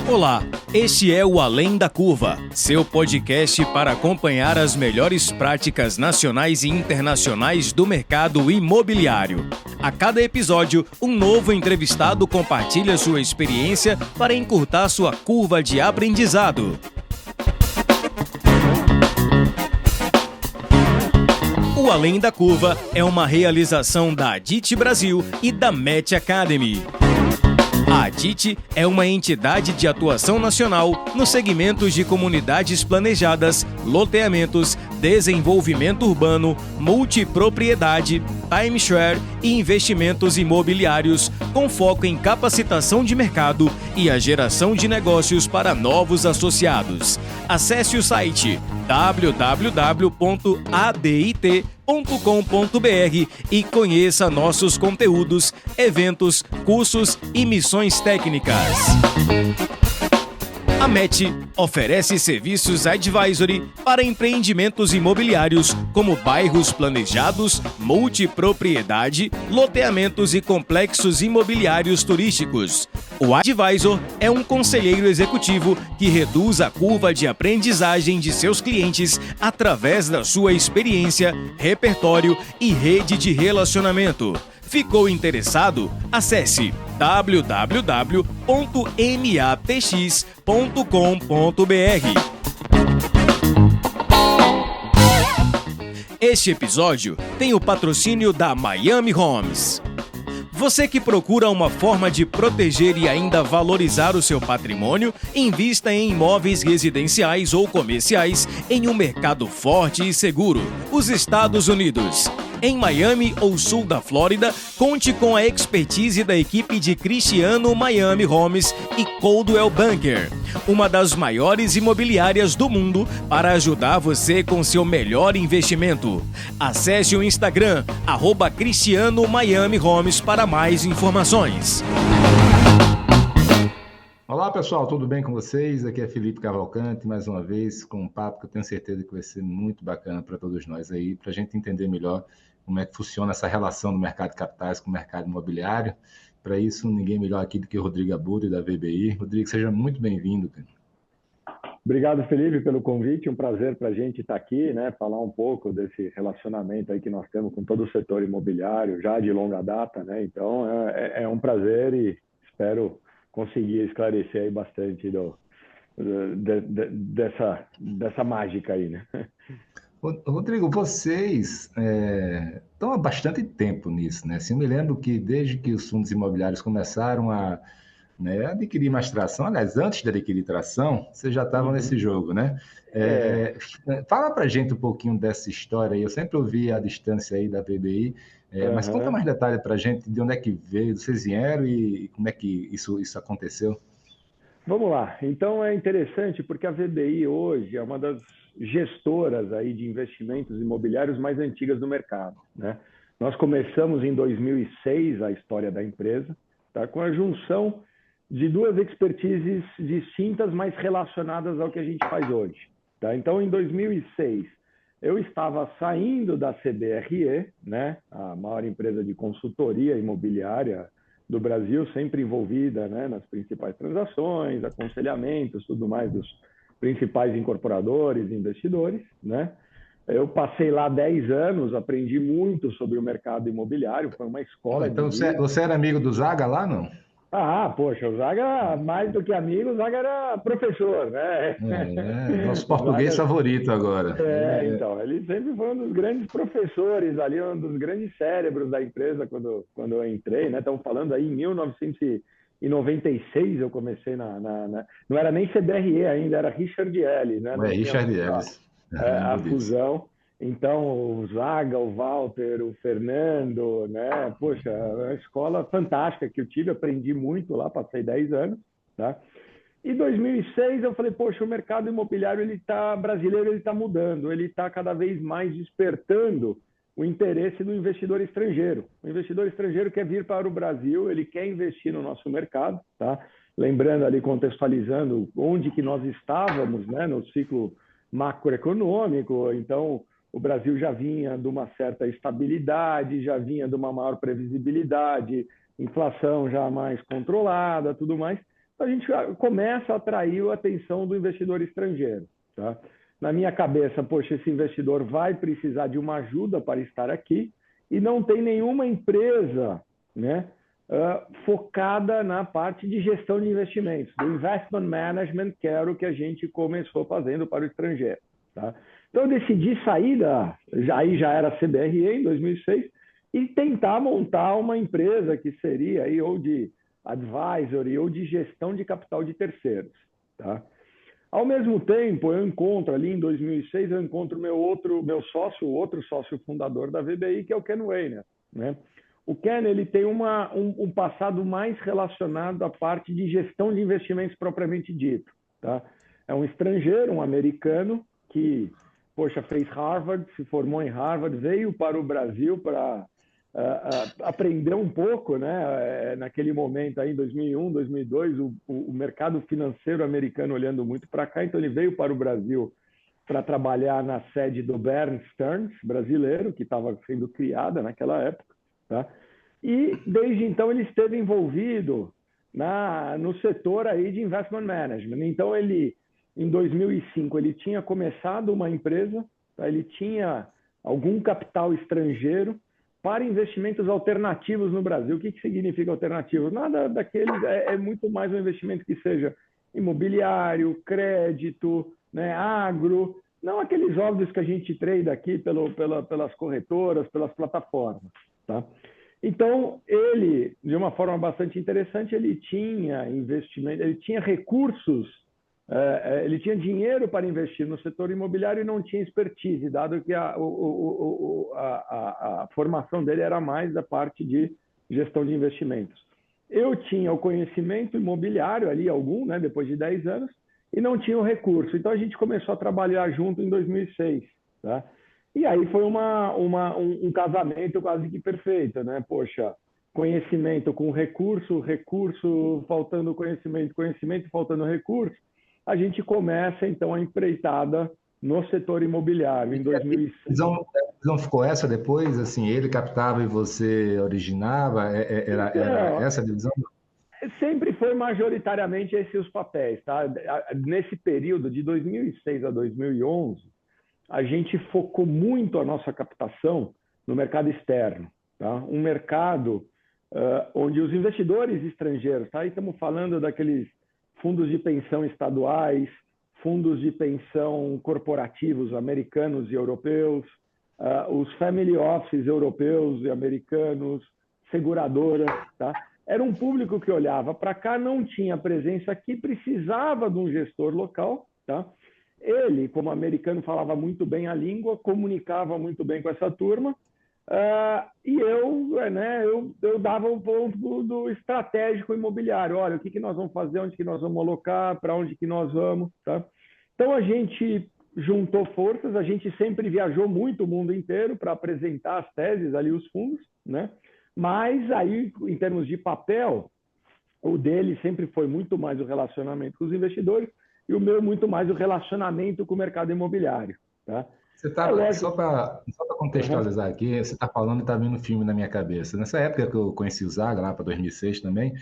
Olá, este é o Além da Curva, seu podcast para acompanhar as melhores práticas nacionais e internacionais do mercado imobiliário. A cada episódio, um novo entrevistado compartilha sua experiência para encurtar sua curva de aprendizado. O Além da Curva é uma realização da Adit Brasil e da Met Academy. A Adit é uma entidade de atuação nacional nos segmentos de comunidades planejadas, loteamentos, desenvolvimento urbano, multipropriedade, timeshare e investimentos imobiliários, com foco em capacitação de mercado e a geração de negócios para novos associados. Acesse o site www.adit.com.br e conheça nossos conteúdos, eventos, cursos e missões técnicas. A MET oferece serviços advisory para empreendimentos imobiliários como bairros planejados, multipropriedade, loteamentos e complexos imobiliários turísticos. O advisor é um conselheiro executivo que reduz a curva de aprendizagem de seus clientes através da sua experiência, repertório e rede de relacionamento. Ficou interessado? Acesse www.matx.com.br. Este episódio tem o patrocínio da Miami Homes. Você que procura uma forma de proteger e ainda valorizar o seu patrimônio, invista em imóveis residenciais ou comerciais em um mercado forte e seguro, os Estados Unidos. Em Miami ou sul da Flórida, conte com a expertise da equipe de Cristiano Miami Homes e Coldwell Banker, uma das maiores imobiliárias do mundo, para ajudar você com seu melhor investimento. Acesse o Instagram, @Cristiano Miami Homes, para mais informações. Olá pessoal, tudo bem com vocês? Aqui é Felipe Cavalcante, mais uma vez com um papo que eu tenho certeza que vai ser muito bacana para todos nós aí, para a gente entender melhor como é que funciona essa relação do mercado de capitais com o mercado imobiliário. Para isso, ninguém melhor aqui do que o Rodrigo Abudi, da VBI. Rodrigo, seja muito bem-vindo. Obrigado, Felipe, pelo convite. Um prazer para a gente estar aqui, né? Falar um pouco desse relacionamento aí que nós temos com todo o setor imobiliário, já de longa data, né? Então, é um prazer e espero conseguir esclarecer aí bastante dessa mágica aí, né? Rodrigo, vocês estão há bastante tempo nisso, né? Assim, eu me lembro que desde que os fundos imobiliários começaram a adquirir mais tração, aliás, antes de adquirir tração, vocês já estavam nesse jogo, né? Fala pra gente um pouquinho dessa história aí. Eu sempre ouvi a distância aí da VBI, mas conta mais detalhes pra gente de onde é que veio, vocês vieram e como é que isso aconteceu. Vamos lá. Então é interessante porque a VBI hoje é uma das gestoras aí de investimentos imobiliários mais antigas do mercado, né? Nós começamos em 2006 a história da empresa, tá? Com a junção de duas expertises distintas, mas relacionadas ao que a gente faz hoje, tá? Então, em 2006, eu estava saindo da CBRE, né? A maior empresa de consultoria imobiliária do Brasil, sempre envolvida, né, nas principais transações, aconselhamentos, tudo mais dos principais incorporadores, investidores, né? Eu passei lá 10 anos, aprendi muito sobre o mercado imobiliário, foi uma escola. Então, você era amigo do Zaga lá, não? Ah, poxa, o Zaga, mais do que amigo, o Zaga era professor, né? Nosso português Zaga, favorito agora. Então, ele sempre foi um dos grandes professores ali, um dos grandes cérebros da empresa quando eu entrei, né? Estamos falando aí em 1996 eu comecei não era nem CBRE ainda, era Richard Ellis, né? Richard Ellis. A fusão. Então, o Zaga, o Walter, o Fernando, né? Poxa, é uma escola fantástica que eu tive, aprendi muito lá, passei 10 anos, tá? Em 2006 eu falei, poxa, o mercado imobiliário brasileiro está mudando, ele está cada vez mais despertando o interesse do investidor estrangeiro. O investidor estrangeiro quer vir para o Brasil, ele quer investir no nosso mercado, tá? Lembrando ali, contextualizando onde que nós estávamos, né, no ciclo macroeconômico. Então, o Brasil já vinha de uma certa estabilidade, já vinha de uma maior previsibilidade, inflação já mais controlada, tudo mais, a gente começa a atrair a atenção do investidor estrangeiro. Tá? Na minha cabeça, poxa, esse investidor vai precisar de uma ajuda para estar aqui e não tem nenhuma empresa, né, focada na parte de gestão de investimentos, do investment management, que era o que a gente começou fazendo para o estrangeiro. Tá? Então, eu decidi sair aí já era CBRE em 2006, e tentar montar uma empresa que seria aí ou de advisory ou de gestão de capital de terceiros. Tá? Ao mesmo tempo, eu encontro ali em 2006, eu encontro meu sócio, o outro sócio fundador da VBI, que é o Ken Weiner, né? O Ken, ele tem um passado mais relacionado à parte de gestão de investimentos propriamente dito. Tá? É um estrangeiro, um americano, que, poxa, fez Harvard, se formou em Harvard, veio para o Brasil para aprender um pouco, né? Naquele momento, aí, em 2001, 2002, o mercado financeiro americano olhando muito para cá, então ele veio para o Brasil para trabalhar na sede do Bear Stearns, brasileiro, que estava sendo criada naquela época. Tá? E, desde então, ele esteve envolvido no setor aí de investment management. Então, ele, em 2005, ele tinha começado uma empresa, tá? Ele tinha algum capital estrangeiro para investimentos alternativos no Brasil. O que significa alternativo? Nada daqueles, é muito mais um investimento que seja imobiliário, crédito, né, agro, não aqueles óbvios que a gente trade aqui pelas corretoras, pelas plataformas. Tá? Então, ele, de uma forma bastante interessante, ele tinha investimento, ele tinha recursos, ele tinha dinheiro para investir no setor imobiliário e não tinha expertise, dado que a formação dele era mais da parte de gestão de investimentos. Eu tinha o conhecimento imobiliário ali, né, depois de 10 anos, e não tinha o recurso. Então, a gente começou a trabalhar junto em 2006. Tá? E aí foi um casamento quase que perfeito, né? Poxa, conhecimento com recurso, recurso faltando conhecimento, conhecimento faltando recurso. A gente começa, então, a empreitada no setor imobiliário em 2006. A visão ficou essa depois? Assim, ele captava e você originava? Era essa a divisão? Sempre foi majoritariamente esses os papéis. Tá? Nesse período, de 2006 a 2011, a gente focou muito a nossa captação no mercado externo. Tá? Um mercado onde os investidores estrangeiros, tá? Aí estamos falando daqueles fundos de pensão estaduais, fundos de pensão corporativos americanos e europeus, os family offices europeus e americanos, seguradoras. Tá? Era um público que olhava para cá, não tinha presença aqui, precisava de um gestor local. Tá? Ele, como americano, falava muito bem a língua, comunicava muito bem com essa turma, e eu dava o ponto do estratégico imobiliário. Olha, o que nós vamos fazer, onde que nós vamos alocar, para onde que nós vamos. Tá? Então, a gente juntou forças, a gente sempre viajou muito o mundo inteiro para apresentar as teses ali, os fundos, né? Mas aí, em termos de papel, o dele sempre foi muito mais o relacionamento com os investidores e o meu muito mais o relacionamento com o mercado imobiliário. Tá? Você tá, só para contextualizar aqui, você está falando e está vindo um filme na minha cabeça. Nessa época que eu conheci o Zaga, lá para 2006 também,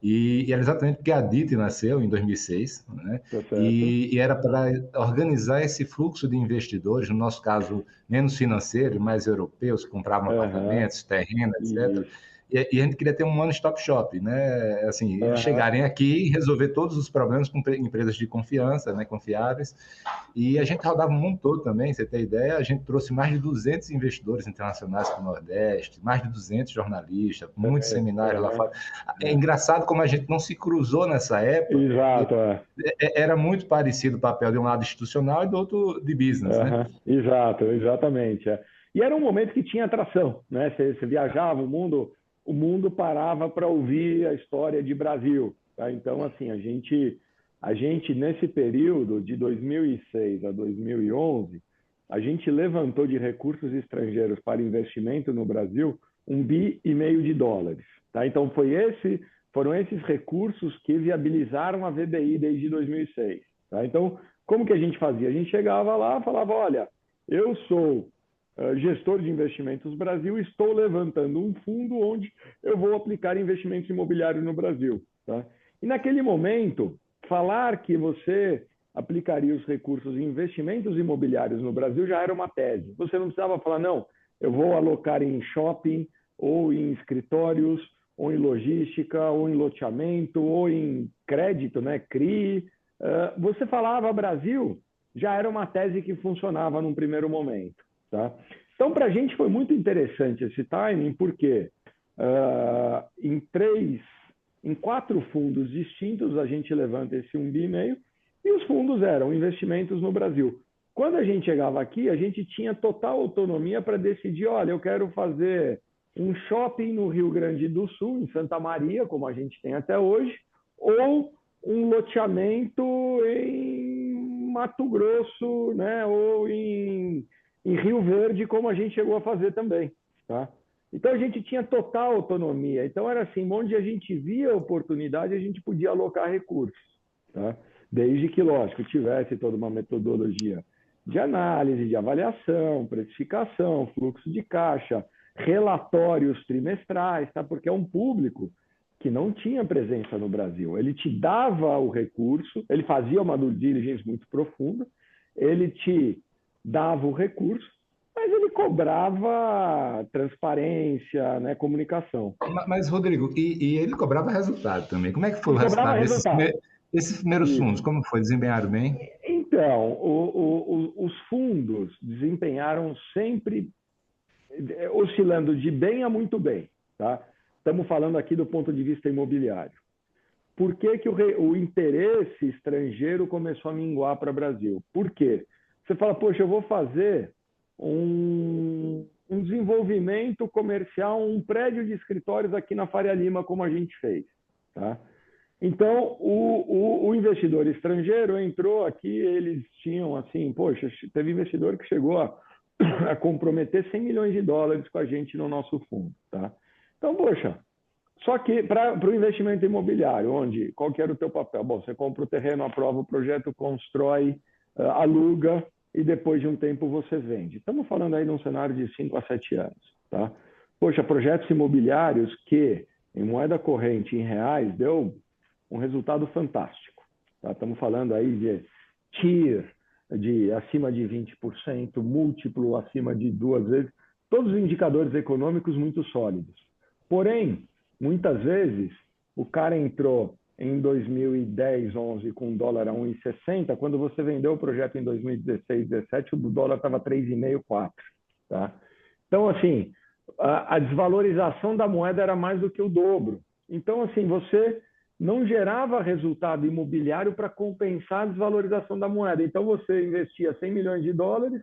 e era exatamente porque a DIT nasceu em 2006, né? E era para organizar esse fluxo de investidores, no nosso caso, menos financeiros, mais europeus, que compravam apartamentos, terrenos, etc. E a gente queria ter um one-stop shop, né? Assim, eles chegarem aqui e resolver todos os problemas com empresas de confiança, né? Confiáveis. E a gente rodava o mundo todo também, você tem ideia, a gente trouxe mais de 200 investidores internacionais para o Nordeste, mais de 200 jornalistas, muitos seminários lá fora. É engraçado como a gente não se cruzou nessa época. Exato, Era muito parecido o papel de um lado institucional e do outro de business, né? Exato, exatamente. E era um momento que tinha atração, né? Você viajava o mundo parava para ouvir a história de Brasil. Tá? Então, assim, a gente, nesse período de 2006 a 2011, a gente levantou de recursos estrangeiros para investimento no Brasil $1,5 bilhão. Tá? Então, foram esses recursos que viabilizaram a VBI desde 2006. Tá? Então, como que a gente fazia? A gente chegava lá e falava, olha, eu sou gestor de investimentos Brasil, estou levantando um fundo onde eu vou aplicar investimentos imobiliários no Brasil. Tá? E naquele momento, falar que você aplicaria os recursos em investimentos imobiliários no Brasil já era uma tese. Você não precisava falar, não, eu vou alocar em shopping, ou em escritórios, ou em logística, ou em loteamento, ou em crédito, né, CRI. Você falava Brasil, já era uma tese que funcionava num primeiro momento. Tá? Então, para a gente foi muito interessante esse timing, porque em 4 fundos distintos a gente levanta esse 1,5 bi, e os fundos eram investimentos no Brasil. Quando a gente chegava aqui, a gente tinha total autonomia para decidir, olha, eu quero fazer um shopping no Rio Grande do Sul, em Santa Maria, como a gente tem até hoje, ou um loteamento em Mato Grosso, né, ou em Rio Verde, como a gente chegou a fazer também. Tá? Então, a gente tinha total autonomia. Então, era assim, onde a gente via oportunidade, a gente podia alocar recursos. Tá? Desde que, lógico, tivesse toda uma metodologia de análise, de avaliação, precificação, fluxo de caixa, relatórios trimestrais, tá? Porque é um público que não tinha presença no Brasil. Ele te dava o recurso, ele fazia uma due diligence muito profunda, ele te dava o recurso, mas ele cobrava transparência, né, comunicação. Mas Rodrigo, e ele cobrava resultado também. Como é que foi Ele o cobrava resultado resultado. desses primeiros fundos? Como foi? Desempenharam bem? Então, os fundos desempenharam sempre oscilando de bem a muito bem. Tá? Estamos falando aqui do ponto de vista imobiliário. Por que, que o interesse estrangeiro começou a minguar para o Brasil? Por quê? Você fala, poxa, eu vou fazer um desenvolvimento comercial, um prédio de escritórios aqui na Faria Lima, como a gente fez. Tá? Então, o investidor estrangeiro entrou aqui, eles tinham assim, poxa, teve investidor que chegou a comprometer 100 milhões de dólares com a gente no nosso fundo. Tá? Então, poxa, só que para o investimento imobiliário, qual que era o teu papel? Bom, você compra o terreno, aprova o projeto, constrói, aluga e depois de um tempo você vende. Estamos falando aí de um cenário de 5 a 7 anos. Tá? Poxa, projetos imobiliários que em moeda corrente, em reais, deu um resultado fantástico. Tá? Estamos falando aí de TIR de acima de 20%, múltiplo acima de 2 vezes, todos os indicadores econômicos muito sólidos. Porém, muitas vezes, o cara entrou em 2010, 11 com o dólar a 1,60, quando você vendeu o projeto em 2016, 17, o dólar estava 3,5, 4. Tá? Então, assim, a desvalorização da moeda era mais do que o dobro. Então, assim, você não gerava resultado imobiliário para compensar a desvalorização da moeda. Então, você investia 100 milhões de dólares,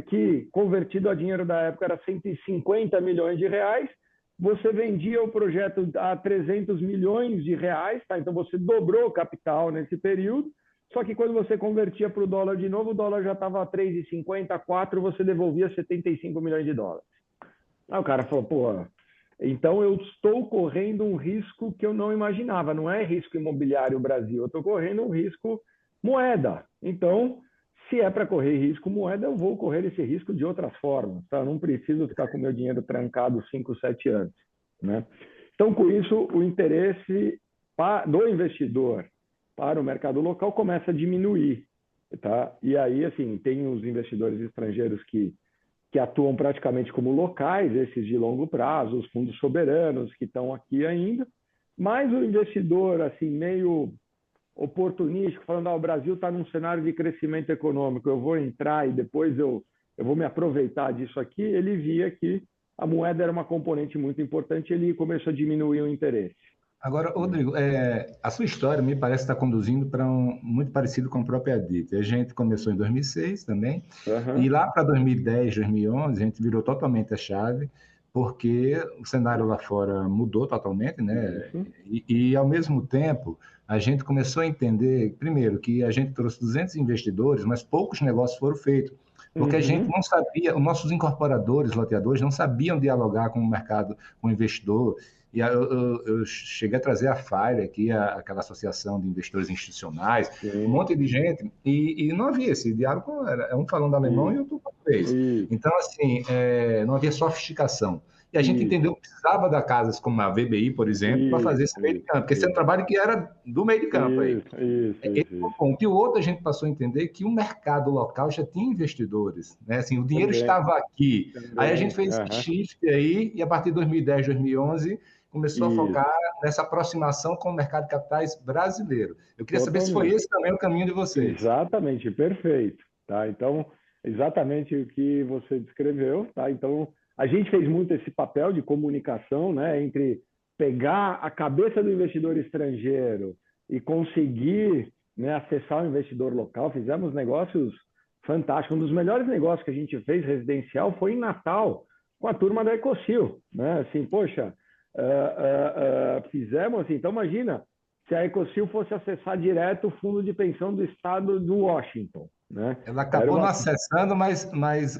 que convertido a dinheiro da época era 150 milhões de reais, você vendia o projeto a 300 milhões de reais, tá? Então você dobrou o capital nesse período, só que quando você convertia para o dólar de novo, o dólar já estava a 3,50, 4, você devolvia 75 milhões de dólares. Aí o cara falou, pô, então eu estou correndo um risco que eu não imaginava, não é risco imobiliário Brasil, eu estou correndo um risco moeda. Então, se é para correr risco moeda, eu vou correr esse risco de outras formas. Tá? Eu não preciso ficar com meu dinheiro trancado 5, 7 anos. Né? Então, com isso, o interesse do investidor para o mercado local começa a diminuir. Tá? E aí, assim, tem os investidores estrangeiros que atuam praticamente como locais, esses de longo prazo, os fundos soberanos que estão aqui ainda, mas o investidor, assim, meio oportunístico, falando, o Brasil está num cenário de crescimento econômico, eu vou entrar e depois eu vou me aproveitar disso aqui, ele via que a moeda era uma componente muito importante, ele começou a diminuir o interesse. Agora, Rodrigo, a sua história me parece estar conduzindo para muito parecido com a própria Adit. A gente começou em 2006 também, e lá para 2010, 2011, a gente virou totalmente a chave, porque o cenário lá fora mudou totalmente, né? E ao mesmo tempo, a gente começou a entender, primeiro, que a gente trouxe 200 investidores, mas poucos negócios foram feitos, porque a gente não sabia, os nossos incorporadores, loteadores, não sabiam dialogar com o mercado, com o investidor, E eu cheguei a trazer a FIRE aqui, aquela associação de investidores institucionais, um Sim, monte de gente, e não havia esse diálogo, era um falando alemão e isso, outro português. isso, Então, assim, não havia sofisticação. E a gente isso, entendeu que precisava de casas como a VBI, por exemplo, para fazer esse meio de campo, porque esse era um trabalho que era do meio de campo aí. Esse é um isso. ponto. E o outro, a gente passou a entender que o mercado local já tinha investidores, né? Assim, o dinheiro Também, estava aqui. Aí a gente também. fez esse Aham. shift aí, e a partir de 2010, 2011, começou a Isso, focar nessa aproximação com o mercado de capitais brasileiro. Eu queria saber se foi totalmente. esse também o caminho de vocês. Exatamente, perfeito. Tá? Então, exatamente o que você descreveu. Tá? Então, a gente fez muito esse papel de comunicação, né, entre pegar a cabeça do investidor estrangeiro e conseguir, né, acessar o investidor local. Fizemos negócios fantásticos. Um dos melhores negócios que a gente fez residencial foi em Natal, com a turma da Ecosil. Né? Assim, poxa, fizemos assim. Então, imagina se a Ecosil fosse acessar direto o fundo de pensão do estado do Washington, né? Ela Era acabou não uma... acessando, mas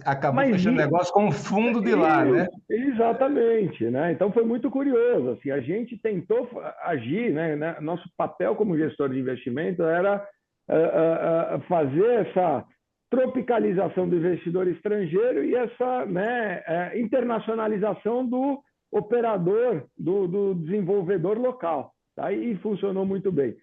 acabou Mas fechando negócio com o fundo de lá, né? isso, exatamente, né? Então foi muito curioso, assim, a gente tentou agir, né? Nosso papel como gestor de investimento era fazer essa tropicalização do investidor estrangeiro e essa, né, internacionalização do operador, do desenvolvedor local. Tá? E funcionou muito bem.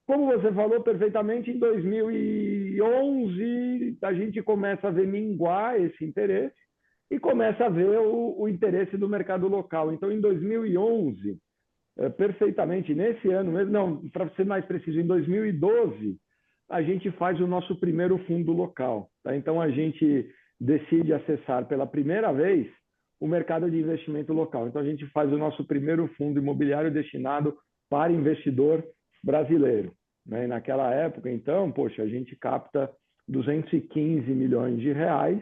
Como você falou perfeitamente, em 2011 a gente começa a ver minguar esse interesse e começa a ver o interesse do mercado local. Então, em 2011, perfeitamente, nesse ano mesmo, não, para ser mais preciso, em 2012, a gente faz o nosso primeiro fundo local. Tá? Então, a gente decide acessar pela primeira vez o mercado de investimento local. Então, a gente faz o nosso primeiro fundo imobiliário destinado para investidor brasileiro. Né? E naquela época, então, poxa, a gente capta 215 milhões de reais,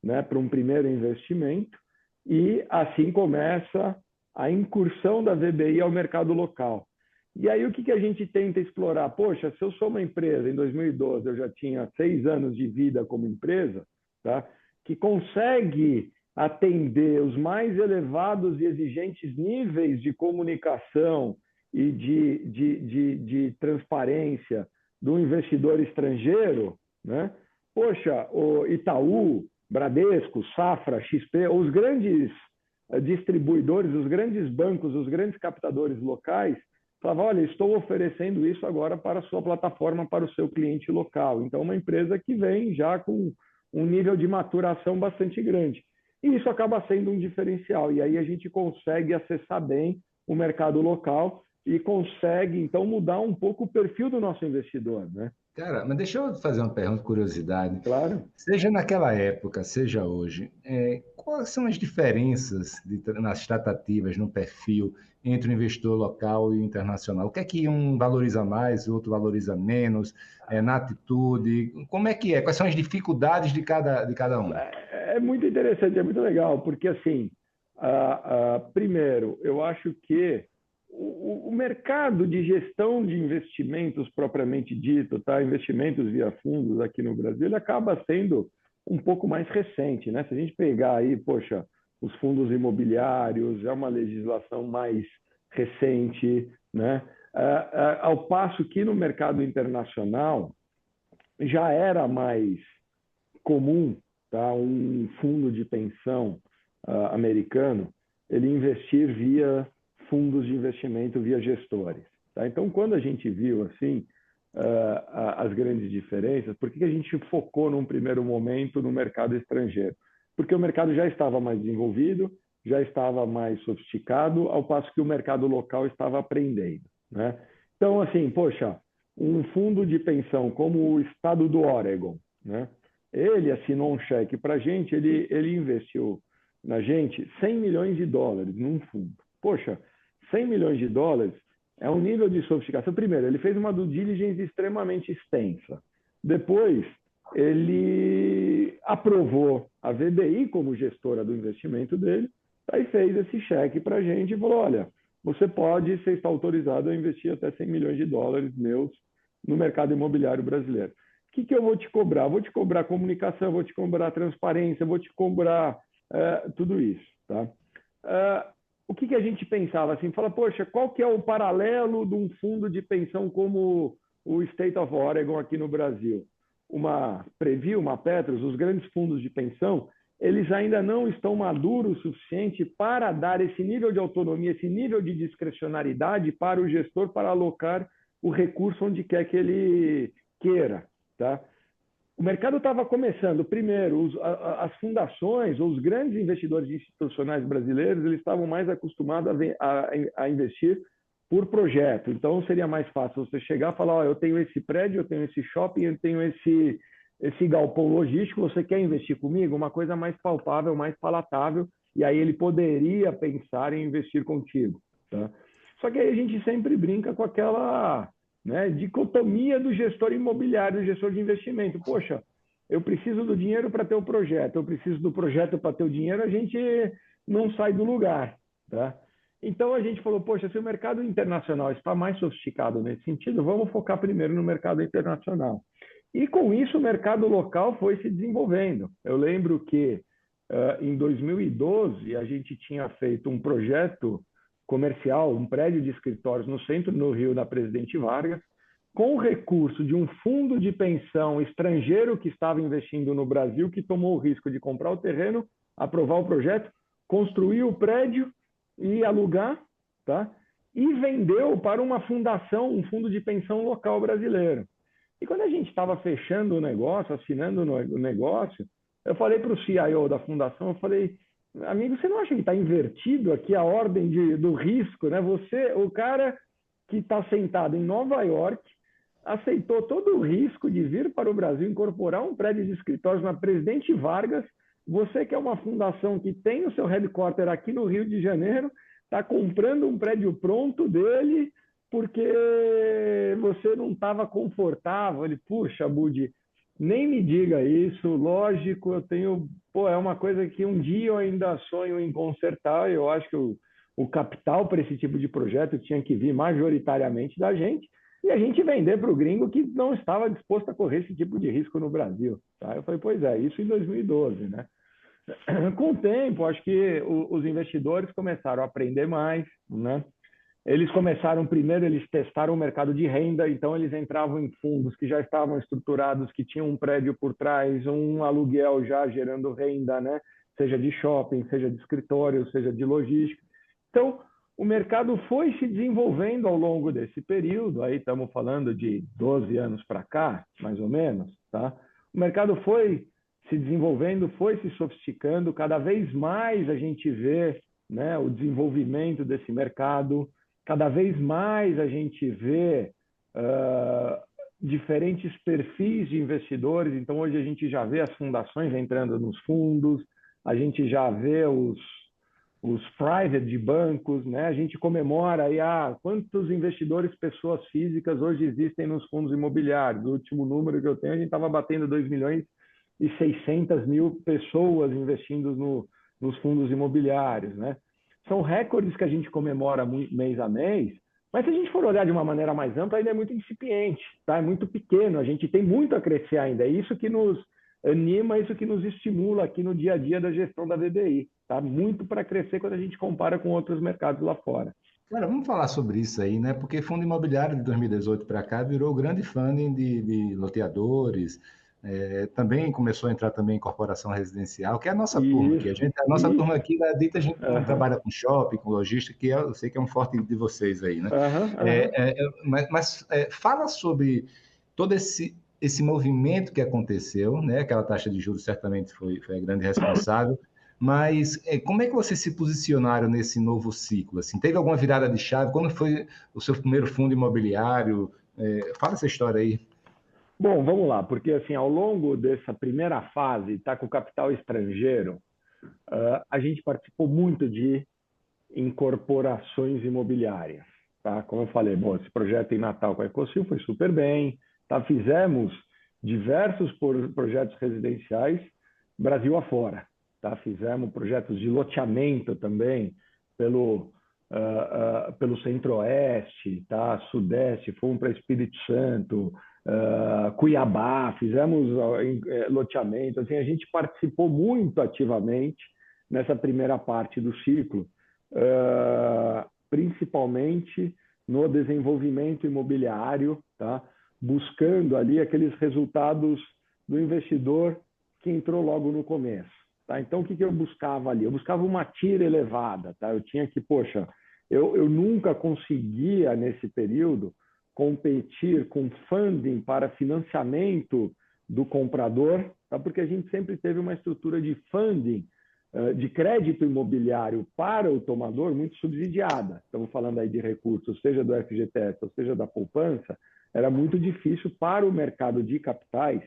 né, para um primeiro investimento, e assim começa a incursão da VBI ao mercado local. E aí o que a gente tenta explorar? Poxa, se eu sou uma empresa, em 2012 eu já tinha 6 anos de vida como empresa, tá, que consegue atender os mais elevados e exigentes níveis de comunicação e de transparência do investidor estrangeiro, né? Poxa, o Itaú, Bradesco, Safra, XP, os grandes distribuidores, os grandes bancos, os grandes captadores locais, falavam, olha, estou oferecendo isso agora para a sua plataforma, para o seu cliente local. Então, uma empresa que vem já com um nível de maturação bastante grande. E isso acaba sendo um diferencial. E aí a gente consegue acessar bem o mercado local e consegue, então, mudar um pouco o perfil do nosso investidor, né? Cara, mas deixa eu fazer uma pergunta, curiosidade. Claro. Seja naquela época, seja hoje, quais são as diferenças nas tratativas, no perfil entre o investidor local e o internacional? O que é que um valoriza mais, o outro valoriza menos, na atitude? Como é que é? Quais são as dificuldades de cada um? É muito interessante, é muito legal, porque, assim, primeiro, eu acho que o mercado de gestão de investimentos propriamente dito, tá? Investimentos via fundos aqui no Brasil, ele acaba sendo um pouco mais recente, né? Se a gente pegar aí, poxa, os fundos imobiliários, é uma legislação mais recente, né? Ao passo que no mercado internacional já era mais comum, tá? Um fundo de pensão americano, ele investir via fundos de investimento, via gestores. Tá? Então, quando a gente viu assim as grandes diferenças, por que a gente focou num primeiro momento no mercado estrangeiro? Porque o mercado já estava mais desenvolvido, já estava mais sofisticado, ao passo que o mercado local estava aprendendo. Né? Então, assim, poxa, um fundo de pensão como o estado do Oregon, né? Ele assinou um cheque para a gente, ele investiu na gente 100 milhões de dólares num fundo. Poxa, 100 milhões de dólares é um nível de sofisticação. Primeiro, ele fez uma due diligence extremamente extensa. Depois, ele aprovou a VBI como gestora do investimento dele, aí fez esse cheque para a gente e falou, olha, você está autorizado a investir até 100 milhões de dólares meus no mercado imobiliário brasileiro. O que eu vou te cobrar? Vou te cobrar comunicação, vou te cobrar transparência, vou te cobrar tudo isso. Tá? o que a gente pensava? Assim, fala, poxa, qual que é o paralelo de um fundo de pensão como o State of Oregon aqui no Brasil? Uma Preview, uma Petros, os grandes fundos de pensão, eles ainda não estão maduros o suficiente para dar esse nível de autonomia, esse nível de discrecionalidade para o gestor para alocar o recurso onde quer que ele queira, tá? O mercado estava começando. Primeiro, as fundações ou os grandes investidores institucionais brasileiros, eles estavam mais acostumados a investir por projeto. Então, seria mais fácil você chegar e falar, oh, eu tenho esse prédio, eu tenho esse shopping, eu tenho esse galpão logístico, você quer investir comigo? Uma coisa mais palpável, mais palatável, e aí ele poderia pensar em investir contigo. Tá? Só que aí a gente sempre brinca com aquela, né, dicotomia do gestor imobiliário, do gestor de investimento. Poxa, eu preciso do dinheiro para ter o projeto, eu preciso do projeto para ter o dinheiro, a gente não sai do lugar. Tá? Então a gente falou, poxa, se o mercado internacional está mais sofisticado nesse sentido, vamos focar primeiro no mercado internacional. E com isso o mercado local foi se desenvolvendo. Eu lembro que em 2012 a gente tinha feito um projeto comercial, um prédio de escritórios no centro do Rio, da Presidente Vargas, com o recurso de um fundo de pensão estrangeiro que estava investindo no Brasil, que tomou o risco de comprar o terreno, aprovar o projeto, construir o prédio e alugar, tá? E vendeu para uma fundação, um fundo de pensão local brasileiro. E quando a gente estava fechando o negócio, assinando o negócio, eu falei para o CIO da fundação, eu falei, amigo, você não acha que está invertido aqui a ordem do risco, né? Você, o cara que está sentado em Nova York, aceitou todo o risco de vir para o Brasil incorporar um prédio de escritórios na Presidente Vargas. Você que é uma fundação que tem o seu headquarter aqui no Rio de Janeiro, está comprando um prédio pronto dele porque você não estava confortável. Ele, puxa, Budi, nem me diga isso, lógico, eu tenho... Pô, é uma coisa que um dia eu ainda sonho em consertar, eu acho que o capital para esse tipo de projeto tinha que vir majoritariamente da gente, e a gente vender para o gringo que não estava disposto a correr esse tipo de risco no Brasil. Tá? Eu falei, pois é, isso em 2012, né? Com o tempo, acho que os investidores começaram a aprender mais, né? Eles começaram, primeiro, eles testaram o mercado de renda, então eles entravam em fundos que já estavam estruturados, que tinham um prédio por trás, um aluguel já gerando renda, né? Seja de shopping, seja de escritório, seja de logística. Então, o mercado foi se desenvolvendo ao longo desse período, aí estamos falando de 12 anos para cá, mais ou menos, tá? O mercado foi se desenvolvendo, foi se sofisticando, cada vez mais a gente vê, né, o desenvolvimento desse mercado, cada vez mais a gente vê diferentes perfis de investidores. Então, hoje a gente já vê as fundações entrando nos fundos, a gente já vê os private de bancos, né? A gente comemora aí quantos investidores, pessoas físicas, hoje existem nos fundos imobiliários. O último número que eu tenho, a gente estava batendo 2.600.000 pessoas investindo nos fundos imobiliários, né? São recordes que a gente comemora mês a mês, mas se a gente for olhar de uma maneira mais ampla, ainda é muito incipiente, tá? É muito pequeno, a gente tem muito a crescer ainda. É isso que nos anima, isso que nos estimula aqui no dia a dia da gestão da VBI. Tá? Muito para crescer quando a gente compara com outros mercados lá fora. Cara, vamos falar sobre isso aí, né? Porque fundo imobiliário de 2018 para cá virou grande funding de loteadores. Também começou a entrar também em corporação residencial, que é a nossa turma aqui. A nossa turma aqui da Dita, a gente trabalha com shopping, com logística, que eu sei que é um forte de vocês aí, né? Mas fala sobre todo esse movimento que aconteceu, né? Aquela taxa de juros certamente foi a grande responsável. Mas como é que vocês se posicionaram nesse novo ciclo? Assim, teve alguma virada de chave? Quando foi o seu primeiro fundo imobiliário? Fala essa história aí. Bom, vamos lá, porque assim, ao longo dessa primeira fase, tá com capital estrangeiro, a gente participou muito de incorporações imobiliárias. Tá? Como eu falei, bom, esse projeto em Natal com a Ecosil foi super bem, tá? Fizemos diversos projetos residenciais Brasil afora. Tá? Fizemos projetos de loteamento também pelo Centro-Oeste, tá? Sudeste, fomos para Espírito Santo, Cuiabá, fizemos loteamento. Assim, a gente participou muito ativamente nessa primeira parte do ciclo, principalmente no desenvolvimento imobiliário, tá? Buscando ali aqueles resultados do investidor que entrou logo no começo. Tá? Então, o que eu buscava ali? Eu buscava uma TIR elevada. Tá? Eu tinha que, poxa, eu nunca conseguia, nesse período, competir com funding para financiamento do comprador, tá? Porque a gente sempre teve uma estrutura de funding, de crédito imobiliário para o tomador muito subsidiada. Estamos falando aí de recursos, seja do FGTS ou seja da poupança, era muito difícil para o mercado de capitais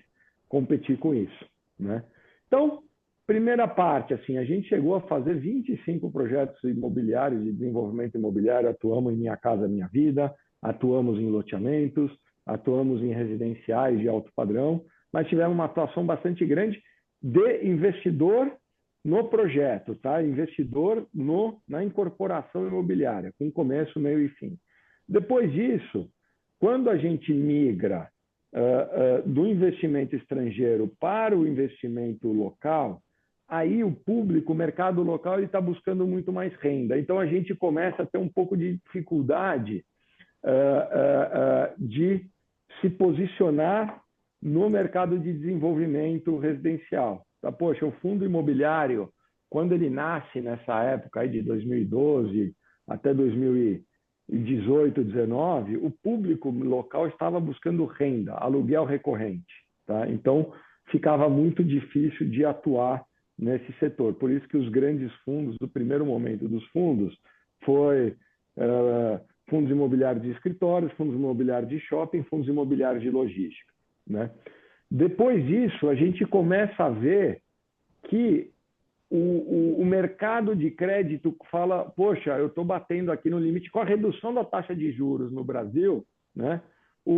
competir com isso, né? Então, primeira parte, assim, a gente chegou a fazer 25 projetos imobiliários de desenvolvimento imobiliário, atuamos em Minha Casa Minha Vida, atuamos em loteamentos, atuamos em residenciais de alto padrão, mas tivemos uma atuação bastante grande de investidor no projeto, tá? Investidor na incorporação imobiliária, com começo, meio e fim. Depois disso, quando a gente migra do investimento estrangeiro para o investimento local, aí o público, o mercado local, ele está buscando muito mais renda. Então, a gente começa a ter um pouco de dificuldade de se posicionar no mercado de desenvolvimento residencial. Tá? Poxa, o fundo imobiliário, quando ele nasce nessa época aí de 2012 até 2018, 2019, o público local estava buscando renda, aluguel recorrente. Tá? Então, ficava muito difícil de atuar nesse setor. Por isso que os grandes fundos, o primeiro momento dos fundos, foi fundos imobiliários de escritórios, fundos imobiliários de shopping, fundos imobiliários de logística, né? Depois disso, a gente começa a ver que o mercado de crédito fala, poxa, eu estou batendo aqui no limite com a redução da taxa de juros no Brasil, né? O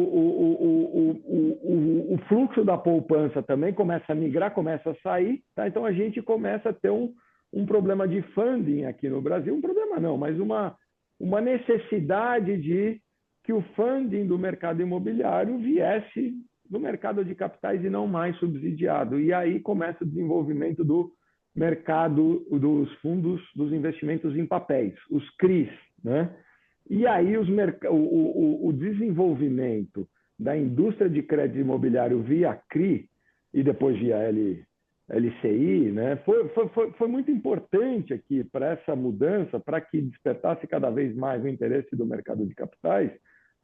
fluxo da poupança também começa a migrar, começa a sair, tá? Então a gente começa a ter um problema de funding aqui no Brasil, um problema não, mas uma necessidade de que o funding do mercado imobiliário viesse do mercado de capitais e não mais subsidiado. E aí começa o desenvolvimento do mercado dos fundos dos investimentos em papéis, os CRIs, né? E aí o desenvolvimento da indústria de crédito imobiliário via CRI e depois via LCI, né? Foi muito importante aqui para essa mudança, para que despertasse cada vez mais o interesse do mercado de capitais,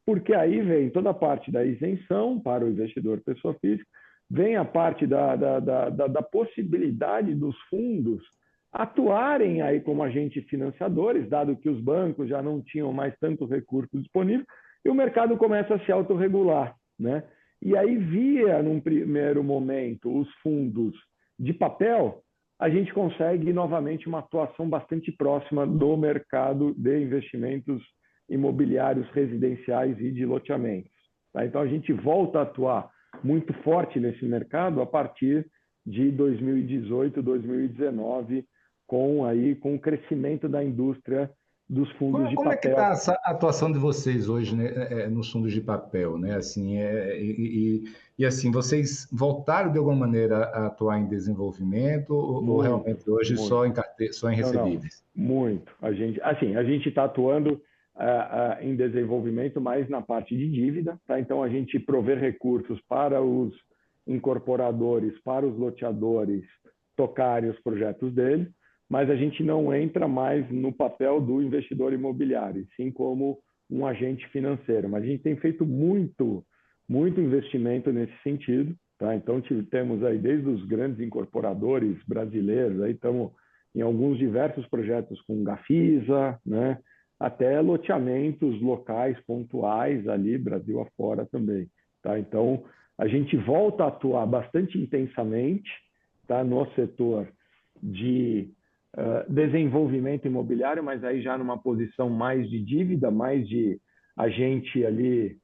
porque aí vem toda a parte da isenção para o investidor pessoa física, vem a parte da possibilidade dos fundos atuarem aí como agentes financiadores, dado que os bancos já não tinham mais tanto recurso disponível, e o mercado começa a se autorregular, né? E aí via, num primeiro momento, os fundos de papel, a gente consegue novamente uma atuação bastante próxima do mercado de investimentos imobiliários residenciais e de loteamentos. Tá? Então, a gente volta a atuar muito forte nesse mercado a partir de 2018, 2019, com o crescimento da indústria dos fundos de papel. Como é que está essa atuação de vocês hoje, né, nos fundos de papel, né? Assim, assim, vocês voltaram de alguma maneira a atuar em desenvolvimento ou realmente hoje muito. só em recebíveis? Não, muito. A gente está atuando em desenvolvimento mais na parte de dívida, tá? Então a gente provê recursos para os incorporadores, para os loteadores tocarem os projetos deles, mas a gente não entra mais no papel do investidor imobiliário, sim como um agente financeiro. Mas a gente tem feito muito investimento nesse sentido, tá? Então temos aí desde os grandes incorporadores brasileiros, aí estamos em alguns diversos projetos com Gafisa, né? Até loteamentos locais pontuais ali, Brasil afora também, tá? Então a gente volta a atuar bastante intensamente, tá? No setor de desenvolvimento imobiliário, mas aí já numa posição mais de dívida, mais de agente ali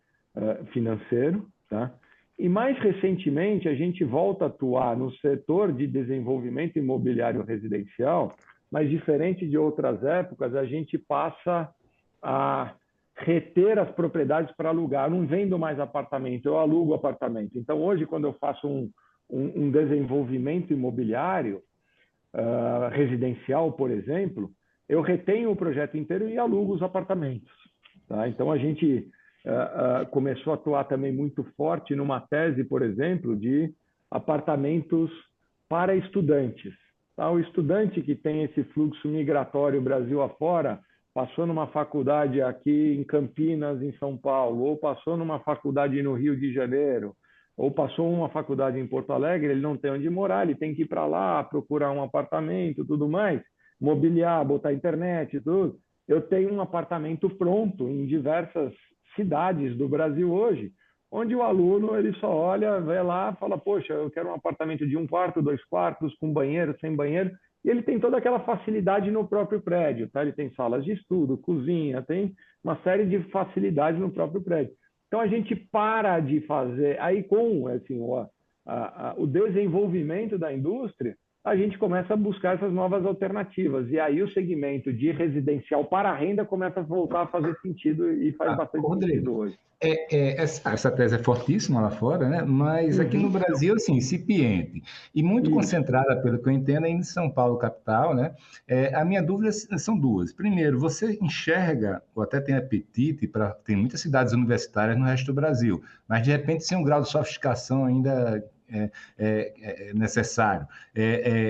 financeiro, tá? E mais recentemente a gente volta a atuar no setor de desenvolvimento imobiliário residencial, mas diferente de outras épocas, a gente passa a reter as propriedades para alugar. Eu não vendo mais apartamento, eu alugo apartamento. Então hoje, quando eu faço um desenvolvimento imobiliário residencial, por exemplo, eu retenho o projeto inteiro e alugo os apartamentos. Tá? Então, a gente começou a atuar também muito forte numa tese, por exemplo, de apartamentos para estudantes. Tá? O estudante que tem esse fluxo migratório Brasil afora, passou numa faculdade aqui em Campinas, em São Paulo, ou passou numa faculdade no Rio de Janeiro, ou passou uma faculdade em Porto Alegre, ele não tem onde morar, ele tem que ir para lá, procurar um apartamento, tudo mais, mobiliar, botar internet, tudo. Eu tenho um apartamento pronto em diversas cidades do Brasil hoje, onde o aluno ele só olha, vai lá, fala, poxa, eu quero um apartamento de 1 quarto, 2 quartos, com banheiro, sem banheiro, e ele tem toda aquela facilidade no próprio prédio, tá? Ele tem salas de estudo, cozinha, tem uma série de facilidades no próprio prédio. Então a gente para de fazer, aí com assim, o desenvolvimento da indústria, a gente começa a buscar essas novas alternativas. E aí o segmento de residencial para a renda começa a voltar a fazer sentido e faz bastante sentido hoje. Essa tese é fortíssima lá fora, né? Mas aqui no Brasil, assim, incipiente. E muito concentrada, pelo que eu entendo, ainda em São Paulo, capital, né? A minha dúvida são duas. Primeiro, você enxerga, ou até tem apetite, tem muitas cidades universitárias no resto do Brasil, mas de repente sem um grau de sofisticação ainda necessário.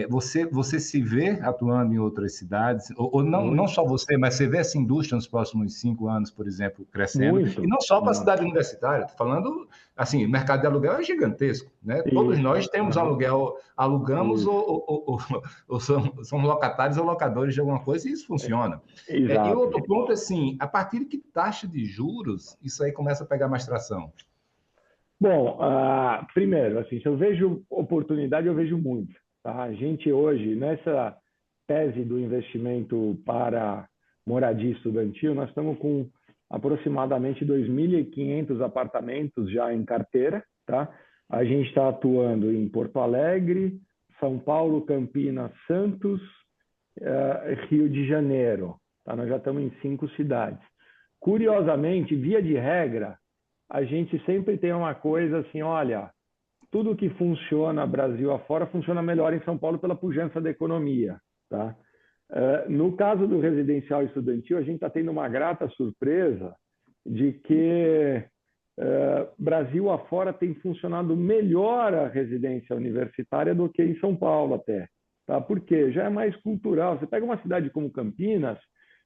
Você se vê atuando em outras cidades, ou não só você, mas você vê essa indústria nos próximos 5 anos, por exemplo, crescendo, e não só para a cidade universitária, estou falando, assim, o mercado de aluguel é gigantesco, né? Todos nós temos aluguel, alugamos ou somos locatários ou locadores de alguma coisa, e isso funciona. E outro ponto, assim, a partir de que taxa de juros isso aí começa a pegar mais tração? Bom, primeiro, assim, se eu vejo oportunidade, eu vejo muito. Tá? A gente hoje, nessa tese do investimento para moradia estudantil, nós estamos com aproximadamente 2.500 apartamentos já em carteira. Tá? A gente está atuando em Porto Alegre, São Paulo, Campinas, Santos, Rio de Janeiro. Tá? Nós já estamos em 5 cidades. Curiosamente, via de regra, a gente sempre tem uma coisa assim, olha, tudo que funciona Brasil afora funciona melhor em São Paulo pela pujança da economia. Tá? No caso do residencial estudantil, a gente está tendo uma grata surpresa de que Brasil afora tem funcionado melhor a residência universitária do que em São Paulo até. Tá? Por quê? Já é mais cultural. Você pega uma cidade como Campinas,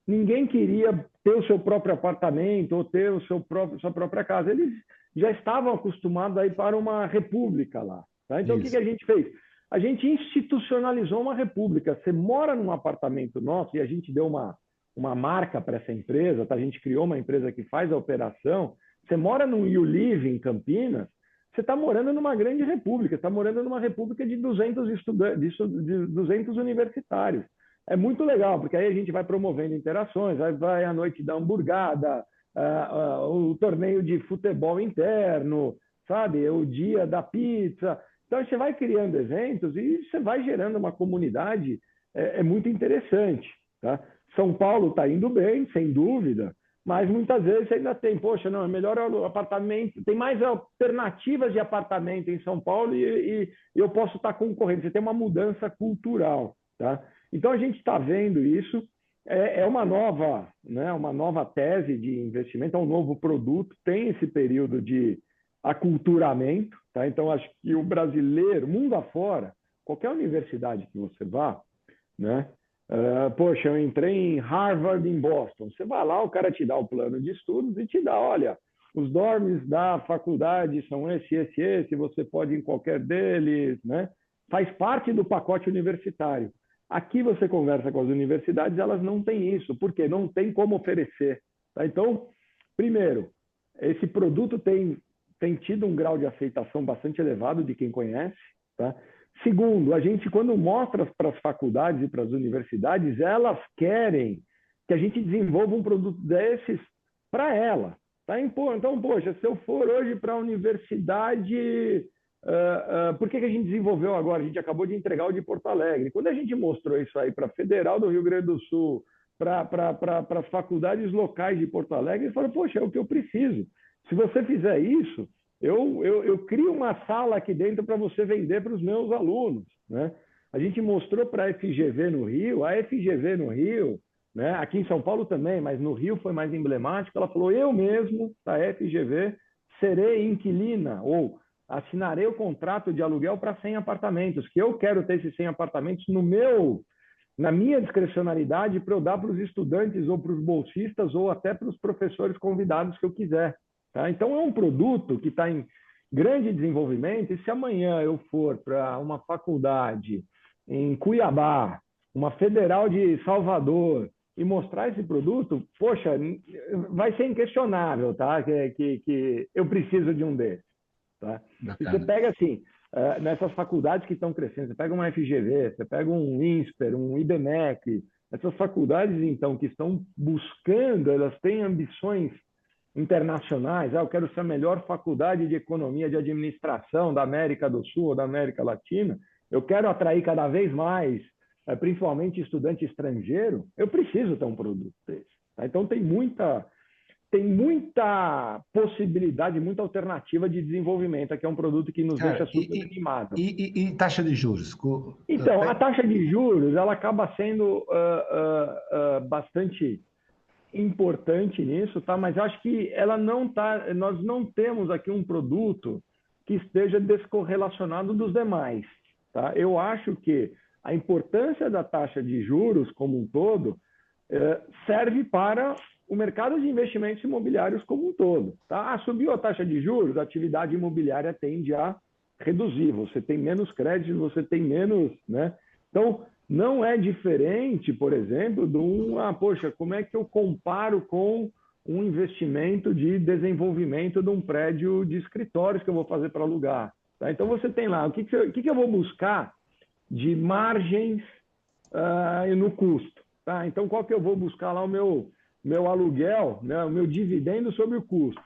ninguém queria ter o seu próprio apartamento ou ter sua própria casa. Eles já estavam acostumados a ir para uma república lá. Tá? Então, o que a gente fez? A gente institucionalizou uma república. Você mora num apartamento nosso, e a gente deu uma marca para essa empresa, tá? A gente criou uma empresa que faz a operação. Você mora num You Live em Campinas, você está morando numa grande república, está morando numa república de 200 estudantes, de 200 universitários. É muito legal, porque aí a gente vai promovendo interações, vai à noite da hamburgada, o torneio de futebol interno, sabe? O dia da pizza. Então, você vai criando eventos e você vai gerando uma comunidade muito interessante. Tá? São Paulo está indo bem, sem dúvida, mas muitas vezes você ainda tem, poxa, não, é melhor o apartamento, tem mais alternativas de apartamento em São Paulo e eu posso estar concorrendo. Você tem uma mudança cultural, tá? Então, a gente está vendo isso, é uma nova tese de investimento, é um novo produto, tem esse período de aculturamento. Tá? Então, acho que o brasileiro, mundo afora, qualquer universidade que você vá, né? Poxa, eu entrei em Harvard, em Boston. Você vai lá, o cara te dá o plano de estudos e te dá, olha, os dorms da faculdade são esse, você pode ir em qualquer deles, né? Faz parte do pacote universitário. Aqui você conversa com as universidades, elas não têm isso. Por quê? Não tem como oferecer. Tá? Então, primeiro, esse produto tem tido um grau de aceitação bastante elevado de quem conhece. Tá? Segundo, a gente, quando mostra para as faculdades e para as universidades, elas querem que a gente desenvolva um produto desses para ela. Tá? Então, poxa, se eu for hoje para a universidade... por que a gente desenvolveu agora? A gente acabou de entregar o de Porto Alegre. Quando a gente mostrou isso aí para a Federal do Rio Grande do Sul, para as faculdades locais de Porto Alegre, eles falaram, poxa, é o que eu preciso. Se você fizer isso, eu crio uma sala aqui dentro para você vender para os meus alunos. Né? A gente mostrou para a FGV no Rio, né? Aqui em São Paulo também, mas no Rio foi mais emblemático. Ela falou: eu mesmo, da FGV, serei inquilina ou assinarei o contrato de aluguel para 100 apartamentos, que eu quero ter esses 100 apartamentos na minha discricionalidade para eu dar para os estudantes ou para os bolsistas ou até para os professores convidados que eu quiser. Tá? Então, é um produto que está em grande desenvolvimento, e se amanhã eu for para uma faculdade em Cuiabá, uma federal de Salvador, e mostrar esse produto, poxa, vai ser inquestionável, tá? Que eu preciso de um desses. Tá? E você pega assim, nessas faculdades que estão crescendo, você pega uma FGV, você pega um INSPER, um IBMEC, essas faculdades, então, que estão buscando, elas têm ambições internacionais. Eu quero ser a melhor faculdade de economia, de administração da América do Sul ou da América Latina. Eu quero atrair cada vez mais, principalmente estudante estrangeiro. Eu preciso ter um produto desse. Tá? Então, tem muita possibilidade, muita alternativa de desenvolvimento. Aqui é um produto que nos deixa super animado. E taxa de juros? Então, a taxa de juros ela acaba sendo bastante importante nisso, tá? Mas acho que ela não tá. Nós não temos aqui um produto que esteja descorrelacionado dos demais, tá? Eu acho que a importância da taxa de juros como um todo serve para o mercado de investimentos imobiliários como um todo. Tá? Subiu a taxa de juros, a atividade imobiliária tende a reduzir. Você tem menos crédito, você tem menos, né? Então, não é diferente, por exemplo, de poxa, como é que eu comparo com um investimento de desenvolvimento de um prédio de escritórios que eu vou fazer para alugar? Tá? Então, você tem lá, o que eu vou buscar de margens no custo? Tá? Então, qual que eu vou buscar lá o meu aluguel, né, o meu dividendo sobre o custo?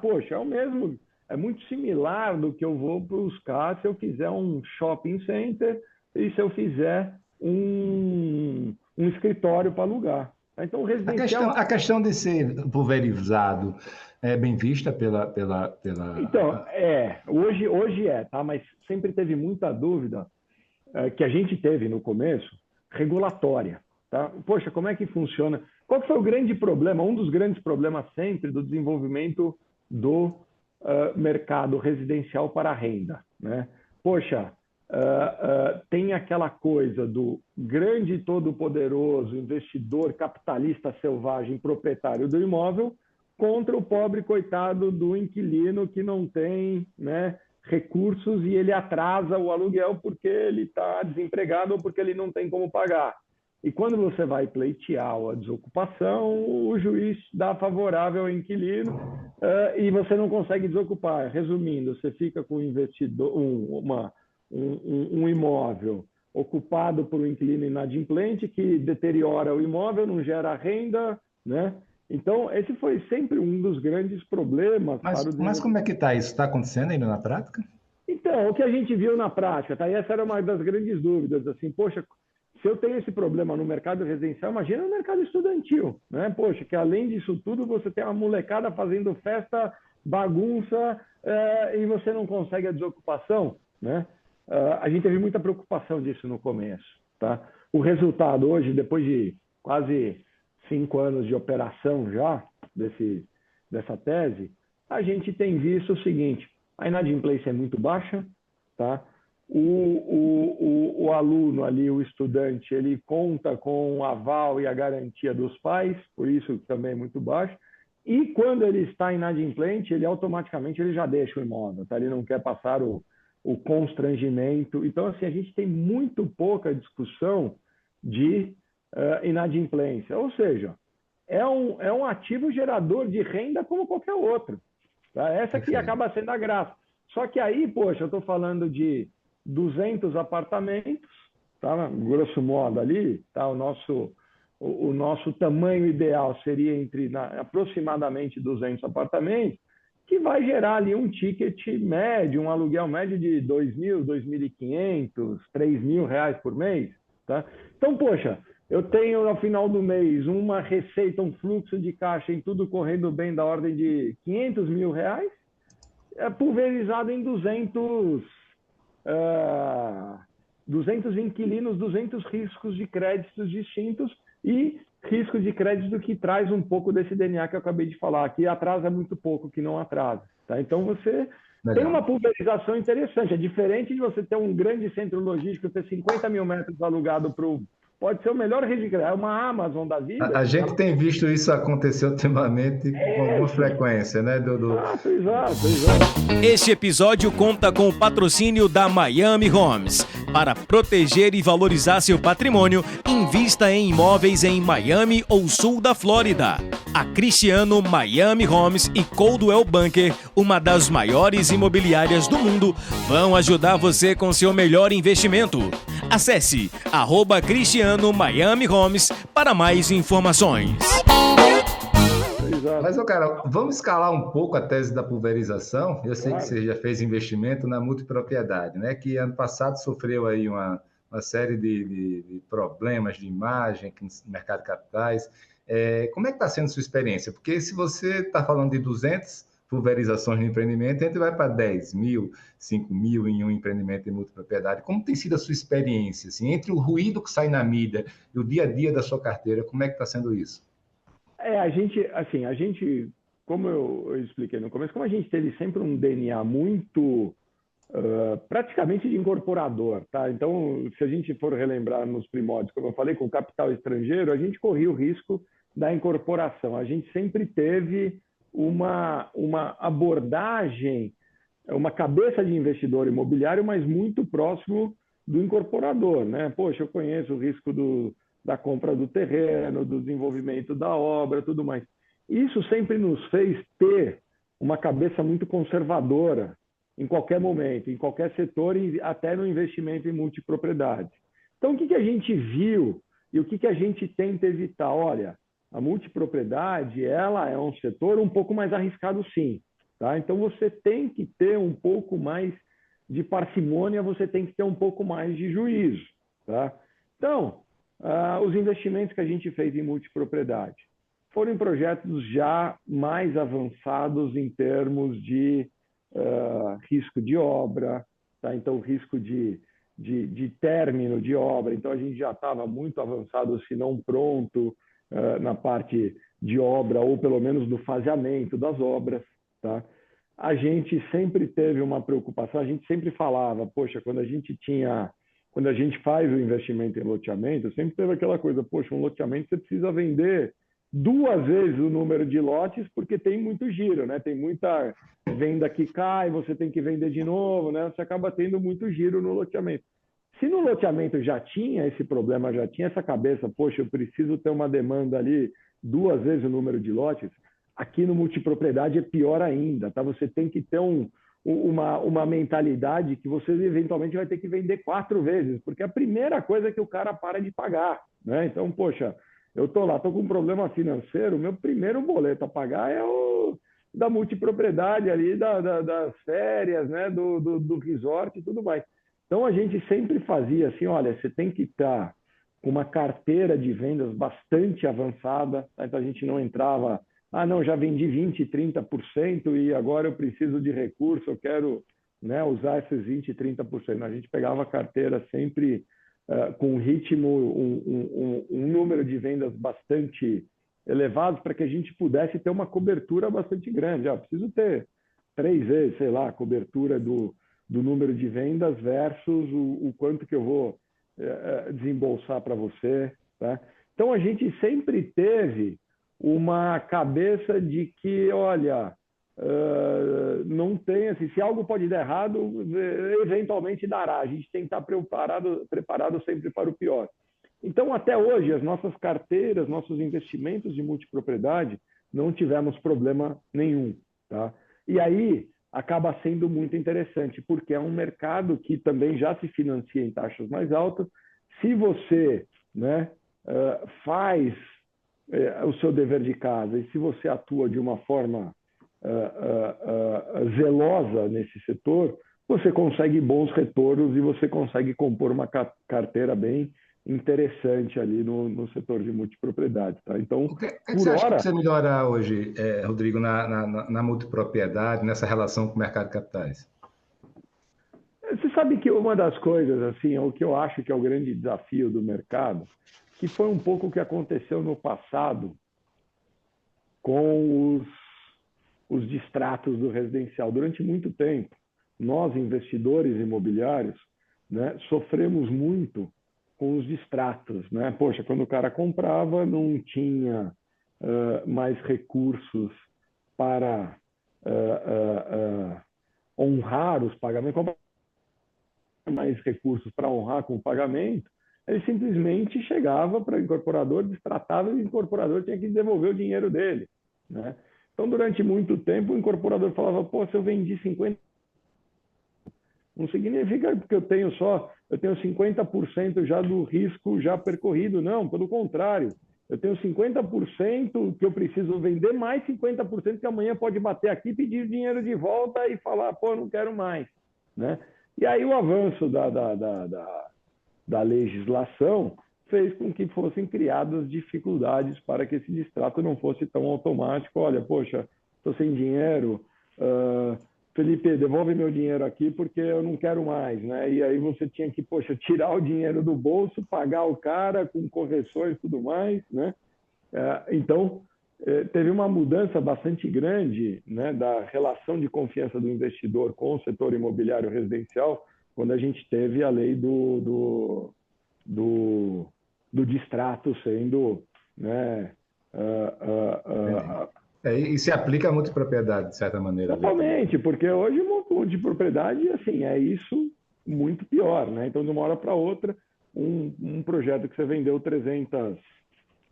Poxa, é o mesmo, é muito similar do que eu vou buscar se eu fizer um shopping center e se eu fizer um escritório para alugar. Então, o residencial... A questão de ser pulverizado é bem vista pela... Então, hoje tá? Mas sempre teve muita dúvida que a gente teve no começo, regulatória. Tá? Poxa, como é que funciona? Qual que foi o grande problema? Um dos grandes problemas sempre do desenvolvimento do mercado residencial para a renda, né? Poxa, tem aquela coisa do grande todo-poderoso investidor capitalista selvagem proprietário do imóvel contra o pobre coitado do inquilino que não tem, né, recursos e ele atrasa o aluguel porque ele está desempregado ou porque ele não tem como pagar. E quando você vai pleitear a desocupação, o juiz dá favorável ao inquilino e você não consegue desocupar. Resumindo, você fica com um imóvel ocupado por um inquilino inadimplente que deteriora o imóvel, não gera renda, né? Então, esse foi sempre um dos grandes problemas. Mas como é que está isso? Está acontecendo ainda na prática? Então, o que a gente viu na prática, tá? E essa era uma das grandes dúvidas, assim, poxa, se eu tenho esse problema no mercado residencial, imagina no mercado estudantil, né? Poxa, que além disso tudo, você tem uma molecada fazendo festa, bagunça, e você não consegue a desocupação, né? A gente teve muita preocupação disso no começo, tá? O resultado hoje, depois de quase 5 anos de operação já, dessa tese, a gente tem visto o seguinte: a inadimplência é muito baixa, tá? O aluno ali, o estudante, ele conta com o aval e a garantia dos pais, por isso também é muito baixo. E quando ele está inadimplente, ele automaticamente já deixa o imóvel, tá? Ele não quer passar o constrangimento. Então, assim, a gente tem muito pouca discussão de inadimplência. Ou seja, é um ativo gerador de renda como qualquer outro. Tá? Essa que acaba sendo a graça. Só que aí, poxa, eu estou falando de 200 apartamentos, tá? Grosso modo ali, tá? O nosso tamanho ideal seria aproximadamente 200 apartamentos, que vai gerar ali um ticket médio, um aluguel médio de R$2.000, R$2.500, R$3.000 por mês. Tá? Então, poxa, eu tenho no final do mês uma receita, um fluxo de caixa em tudo correndo bem da ordem de R$500 mil, pulverizado em 200 inquilinos, 200 riscos de créditos distintos e risco de crédito que traz um pouco desse DNA que eu acabei de falar, que atrasa muito pouco, que não atrasa. Tá? Então, você tem uma pulverização interessante. É diferente de você ter um grande centro logístico, ter 50 mil metros alugado para o... Pode ser o melhor risco de crédito. É uma Amazon da vida. A gente tem visto isso acontecer ultimamente com alguma frequência, né, Dudu? Exato. Este episódio conta com o patrocínio da Miami Homes. Para proteger e valorizar seu patrimônio, invista em imóveis em Miami ou sul da Flórida. A Cristiano Miami Homes e Coldwell Banker, uma das maiores imobiliárias do mundo, vão ajudar você com seu melhor investimento. Acesse @Cristiano Miami Homes para mais informações. Mas, cara, vamos escalar um pouco a tese da pulverização. Eu sei que você já fez investimento na multipropriedade, né? Que ano passado sofreu aí uma série de problemas de imagem no mercado de capitais. Como é que está sendo sua experiência? Porque se você está falando de 200 pulverizações no empreendimento, a gente vai para 10 mil, 5 mil em um empreendimento de multipropriedade. Como tem sido a sua experiência? Assim, entre o ruído que sai na mídia e o dia a dia da sua carteira, como é que está sendo isso? A gente, como eu expliquei no começo, como a gente teve sempre um DNA muito praticamente de incorporador, tá? Então, se a gente for relembrar nos primórdios, como eu falei, com capital estrangeiro, a gente corria o risco da incorporação. A gente sempre teve uma abordagem, uma cabeça de investidor imobiliário, mas muito próximo do incorporador, né? Poxa, eu conheço o risco da compra do terreno, do desenvolvimento da obra, tudo mais. Isso sempre nos fez ter uma cabeça muito conservadora em qualquer momento, em qualquer setor, até no investimento em multipropriedade. Então, o que a gente viu e o que a gente tenta evitar? Olha, a multipropriedade, ela é um setor um pouco mais arriscado, sim. Tá? Então, você tem que ter um pouco mais de parcimônia, você tem que ter um pouco mais de juízo. Tá? Então, os investimentos que a gente fez em multipropriedade foram em projetos já mais avançados em termos de risco de obra, tá? Então, risco de término de obra. Então, a gente já estava muito avançado, se não pronto, na parte de obra, ou pelo menos no faseamento das obras. Tá? A gente sempre teve uma preocupação, a gente sempre falava, poxa, quando a gente faz o investimento em loteamento, sempre teve aquela coisa, poxa, um loteamento você precisa vender 2 vezes o número de lotes, porque tem muito giro, né? Tem muita venda que cai, você tem que vender de novo, né? Você acaba tendo muito giro no loteamento. Se no loteamento já tinha esse problema, já tinha essa cabeça, poxa, eu preciso ter uma demanda ali 2 vezes o número de lotes, aqui no multipropriedade é pior ainda, tá? Você tem que ter uma mentalidade que você eventualmente vai ter que vender 4 vezes, porque a primeira coisa é que o cara para de pagar, né? Então, poxa, eu estou com um problema financeiro, meu primeiro boleto a pagar é o da multipropriedade ali, das férias, né? do resort e tudo mais. Então, a gente sempre fazia assim, olha, você tem que estar com uma carteira de vendas bastante avançada, tá? Então a gente não entrava, não, já vendi 20%, 30% e agora eu preciso de recurso, eu quero, né, usar esses 20%, 30%. A gente pegava a carteira sempre com um ritmo, um número de vendas bastante elevados para que a gente pudesse ter uma cobertura bastante grande. Preciso ter 3 vezes, sei lá, a cobertura do número de vendas versus o quanto que eu vou desembolsar para você. Tá? Então, a gente sempre teve uma cabeça de que, olha, não tem, assim, se algo pode dar errado, eventualmente dará. A gente tem que estar preparado sempre para o pior. Então, até hoje, as nossas carteiras, nossos investimentos de multipropriedade, não tivemos problema nenhum. Tá? E aí, acaba sendo muito interessante, porque é um mercado que também já se financia em taxas mais altas. Se você, né, faz o seu dever de casa e se você atua de uma forma zelosa nesse setor, você consegue bons retornos e você consegue compor uma carteira bem interessante ali no setor de multipropriedade. Tá? Então, o que você acha que você melhora hoje, Rodrigo, na multipropriedade, nessa relação com o mercado de capitais? Você sabe que uma das coisas, assim, o que eu acho que é o grande desafio do mercado, que foi um pouco o que aconteceu no passado com os distratos do residencial. Durante muito tempo, nós, investidores imobiliários, né, sofremos muito com os distratos, né? Poxa, quando o cara comprava, não tinha mais recursos para honrar os pagamentos, mais recursos para honrar com o pagamento, ele simplesmente chegava para o incorporador, destratava e o incorporador tinha que devolver o dinheiro dele, né? Então, durante muito tempo, o incorporador falava, pô, se eu vendi 50%, não significa que eu tenho 50% já do risco já percorrido, não, pelo contrário, eu tenho 50% que eu preciso vender, mais 50% que amanhã pode bater aqui, pedir o dinheiro de volta e falar, pô, não quero mais, né? E aí o avanço da legislação fez com que fossem criadas dificuldades para que esse distrato não fosse tão automático. Olha, poxa, estou sem dinheiro, Felipe, devolve meu dinheiro aqui porque eu não quero mais, né? E aí você tinha que, poxa, tirar o dinheiro do bolso, pagar o cara com correções e tudo mais, né? Então, teve uma mudança bastante grande, né, da relação de confiança do investidor com o setor imobiliário residencial, quando a gente teve a lei do distrato sendo, né, E se aplica a multipropriedade, de certa maneira. totalmente, porque hoje uma multipropriedade, assim, é isso muito pior, né? Então, de uma hora para outra, um projeto que você vendeu 300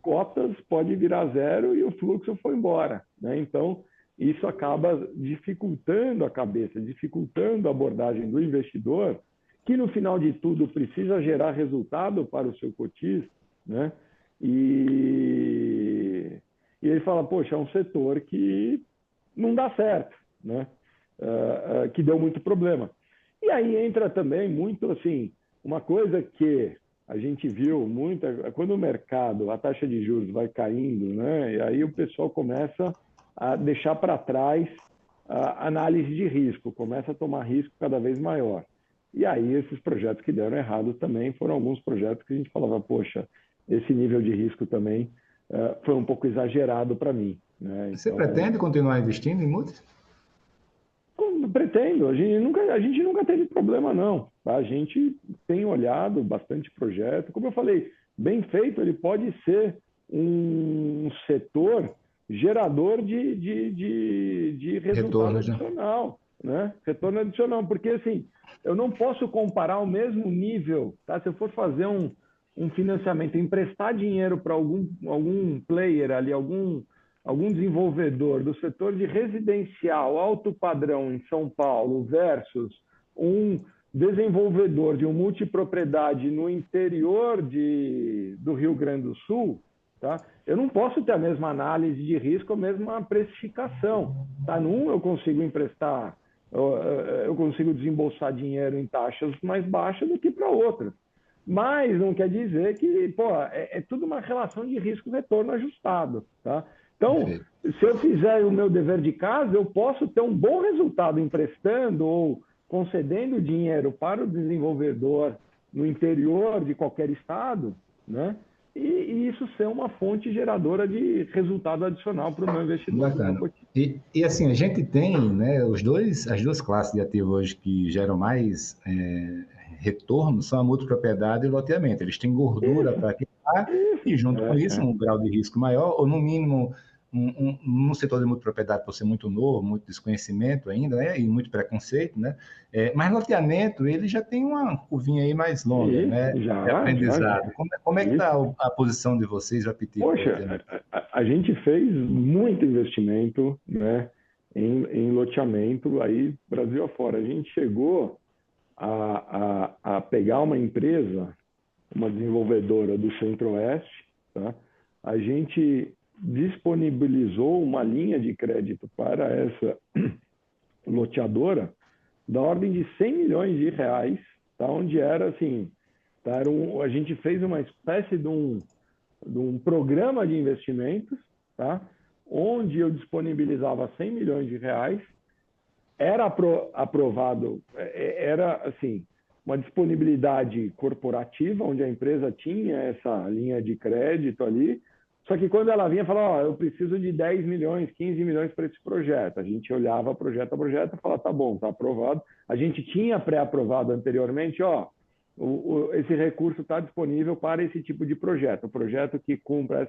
cotas pode virar zero e o fluxo foi embora, né? Então, isso acaba dificultando a cabeça, dificultando a abordagem do investidor, que no final de tudo precisa gerar resultado para o seu cotista, né? E ele fala, poxa, é um setor que não dá certo, né? Que deu muito problema. E aí entra também muito, assim, uma coisa que a gente viu muito, quando o mercado, a taxa de juros vai caindo, né? E aí o pessoal começa a deixar para trás a análise de risco, começa a tomar risco cada vez maior. E aí esses projetos que deram errado também foram alguns projetos que a gente falava, poxa, esse nível de risco também foi um pouco exagerado para mim, né? Você pretende continuar investindo em multis? Pretendo, a gente nunca teve problema, não. Tá? A gente tem olhado bastante projeto. Como eu falei, bem feito, ele pode ser um setor gerador de resultado adicional, né? Retorno adicional, porque assim, eu não posso comparar o mesmo nível, tá? Se eu for fazer um financiamento, emprestar dinheiro para algum player ali, algum desenvolvedor do setor de residencial alto padrão em São Paulo versus um desenvolvedor de uma multipropriedade no interior do Rio Grande do Sul, tá? Eu não posso ter a mesma análise de risco, a mesma precificação. Tá? Num eu consigo emprestar, eu consigo desembolsar dinheiro em taxas mais baixas do que para outras. Mas não quer dizer que, pô, é tudo uma relação de risco-retorno ajustado, tá? Então, se eu fizer o meu dever de casa, eu posso ter um bom resultado emprestando ou concedendo dinheiro para o desenvolvedor no interior de qualquer estado, né? E isso ser uma fonte geradora de resultado adicional para o meu investidor. Bacana. E assim, a gente tem, né, as duas classes de ativo hoje que geram mais retorno são a multipropriedade e o loteamento. Eles têm gordura para criar e, junto com isso, um grau de risco maior, ou no mínimo, no setor de multipropriedade, por ser muito novo, muito desconhecimento ainda, né, e muito preconceito, né? Mas loteamento, ele já tem uma curvinha aí mais longa, né? De aprendizado. Como é que está a posição de vocês, o apetite? Poxa, a gente fez muito investimento, né, em loteamento aí Brasil afora. A gente chegou a pegar uma empresa, uma desenvolvedora do Centro-Oeste, tá? A gente disponibilizou uma linha de crédito para essa loteadora da ordem de 100 milhões de reais, tá? Onde era assim, tá? A gente fez uma espécie de um programa de investimentos, tá? Onde eu disponibilizava 100 milhões de reais, era aprovado, era assim, uma disponibilidade corporativa, onde a empresa tinha essa linha de crédito ali, só que quando ela vinha e falava, eu preciso de 10 milhões, 15 milhões para esse projeto, a gente olhava projeto a projeto e falava, tá bom, tá aprovado. A gente tinha pré-aprovado anteriormente, esse recurso está disponível para esse tipo de projeto, o projeto que cumpra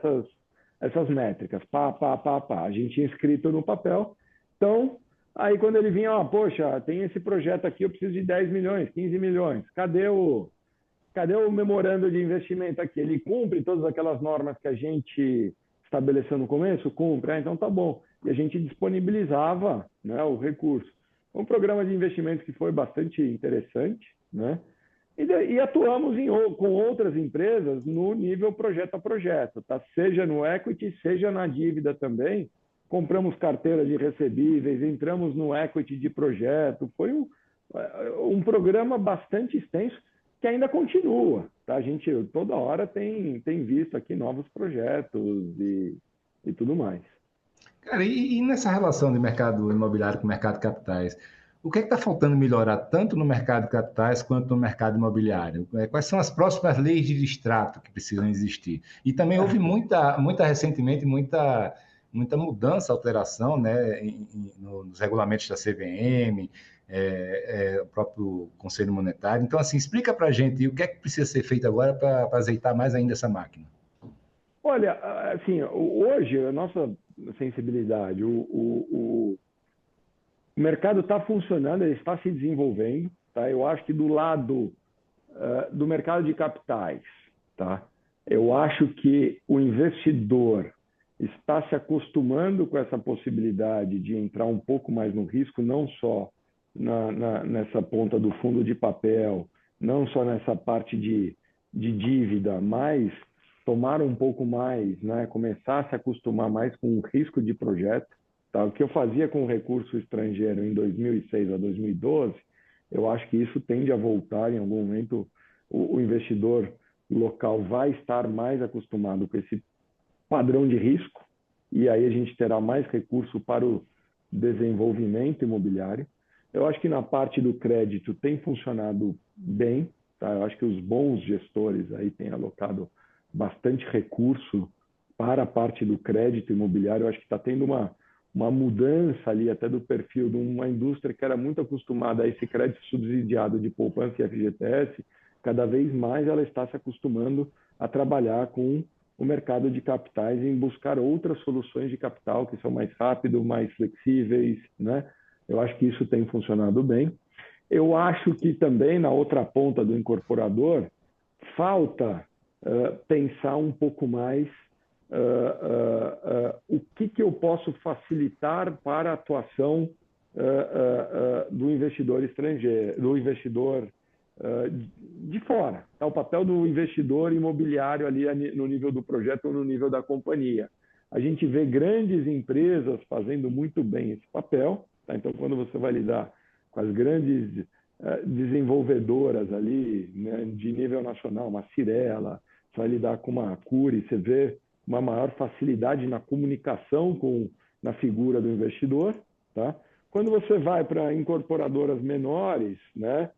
essas métricas, A gente tinha escrito no papel. Então, aí quando ele vinha, poxa, tem esse projeto aqui, eu preciso de 10 milhões, 15 milhões, cadê o memorando de investimento aqui? Ele cumpre todas aquelas normas que a gente estabeleceu no começo? Cumpre, então tá bom. E a gente disponibilizava, né, o recurso. Um programa de investimentos que foi bastante interessante, né? E atuamos com outras empresas no nível projeto a projeto, tá? Seja no equity, seja na dívida também. Compramos carteira de recebíveis, entramos no equity de projeto. Foi um programa bastante extenso que ainda continua, tá? A gente toda hora tem visto aqui novos projetos e tudo mais. Cara, e nessa relação de mercado imobiliário com o mercado de capitais, o que é que está faltando melhorar tanto no mercado de capitais quanto no mercado imobiliário? Quais são as próximas leis de distrato que precisam existir? E também houve muita recentemente, muita mudança, alteração, né, nos regulamentos da CVM, o próprio Conselho Monetário. Então, assim, explica para a gente o que é que precisa ser feito agora para azeitar mais ainda essa máquina. Olha, assim, hoje a nossa sensibilidade, o mercado está funcionando, ele está se desenvolvendo, tá? Eu acho que do lado do mercado de capitais, tá? Eu acho que o investidor está se acostumando com essa possibilidade de entrar um pouco mais no risco, não só nessa ponta do fundo de papel, não só nessa parte de dívida, mas tomar um pouco mais, né? Começar a se acostumar mais com o risco de projeto. Tá? O que eu fazia com o recurso estrangeiro em 2006 a 2012, eu acho que isso tende a voltar em algum momento. O investidor local vai estar mais acostumado com esse padrão de risco e aí a gente terá mais recurso para o desenvolvimento imobiliário. Eu acho que na parte do crédito tem funcionado bem. Tá? Eu acho que os bons gestores aí têm alocado bastante recurso para a parte do crédito imobiliário. Eu acho que está tendo uma mudança ali até do perfil de uma indústria que era muito acostumada a esse crédito subsidiado de poupança e FGTS. Cada vez mais ela está se acostumando a trabalhar com o mercado de capitais em buscar outras soluções de capital que são mais rápidas, mais flexíveis, né? Eu acho que isso tem funcionado bem. Eu acho que também na outra ponta do incorporador falta pensar um pouco mais o que eu posso facilitar para a atuação do investidor estrangeiro, do investidor de fora. Tá? O papel do investidor imobiliário ali no nível do projeto ou no nível da companhia. A gente vê grandes empresas fazendo muito bem esse papel. Tá? Então, quando você vai lidar com as grandes desenvolvedoras ali, né, de nível nacional, uma Cirela, você vai lidar com uma Cury, você vê uma maior facilidade na comunicação na figura do investidor. Tá? Quando você vai para incorporadoras menores, né,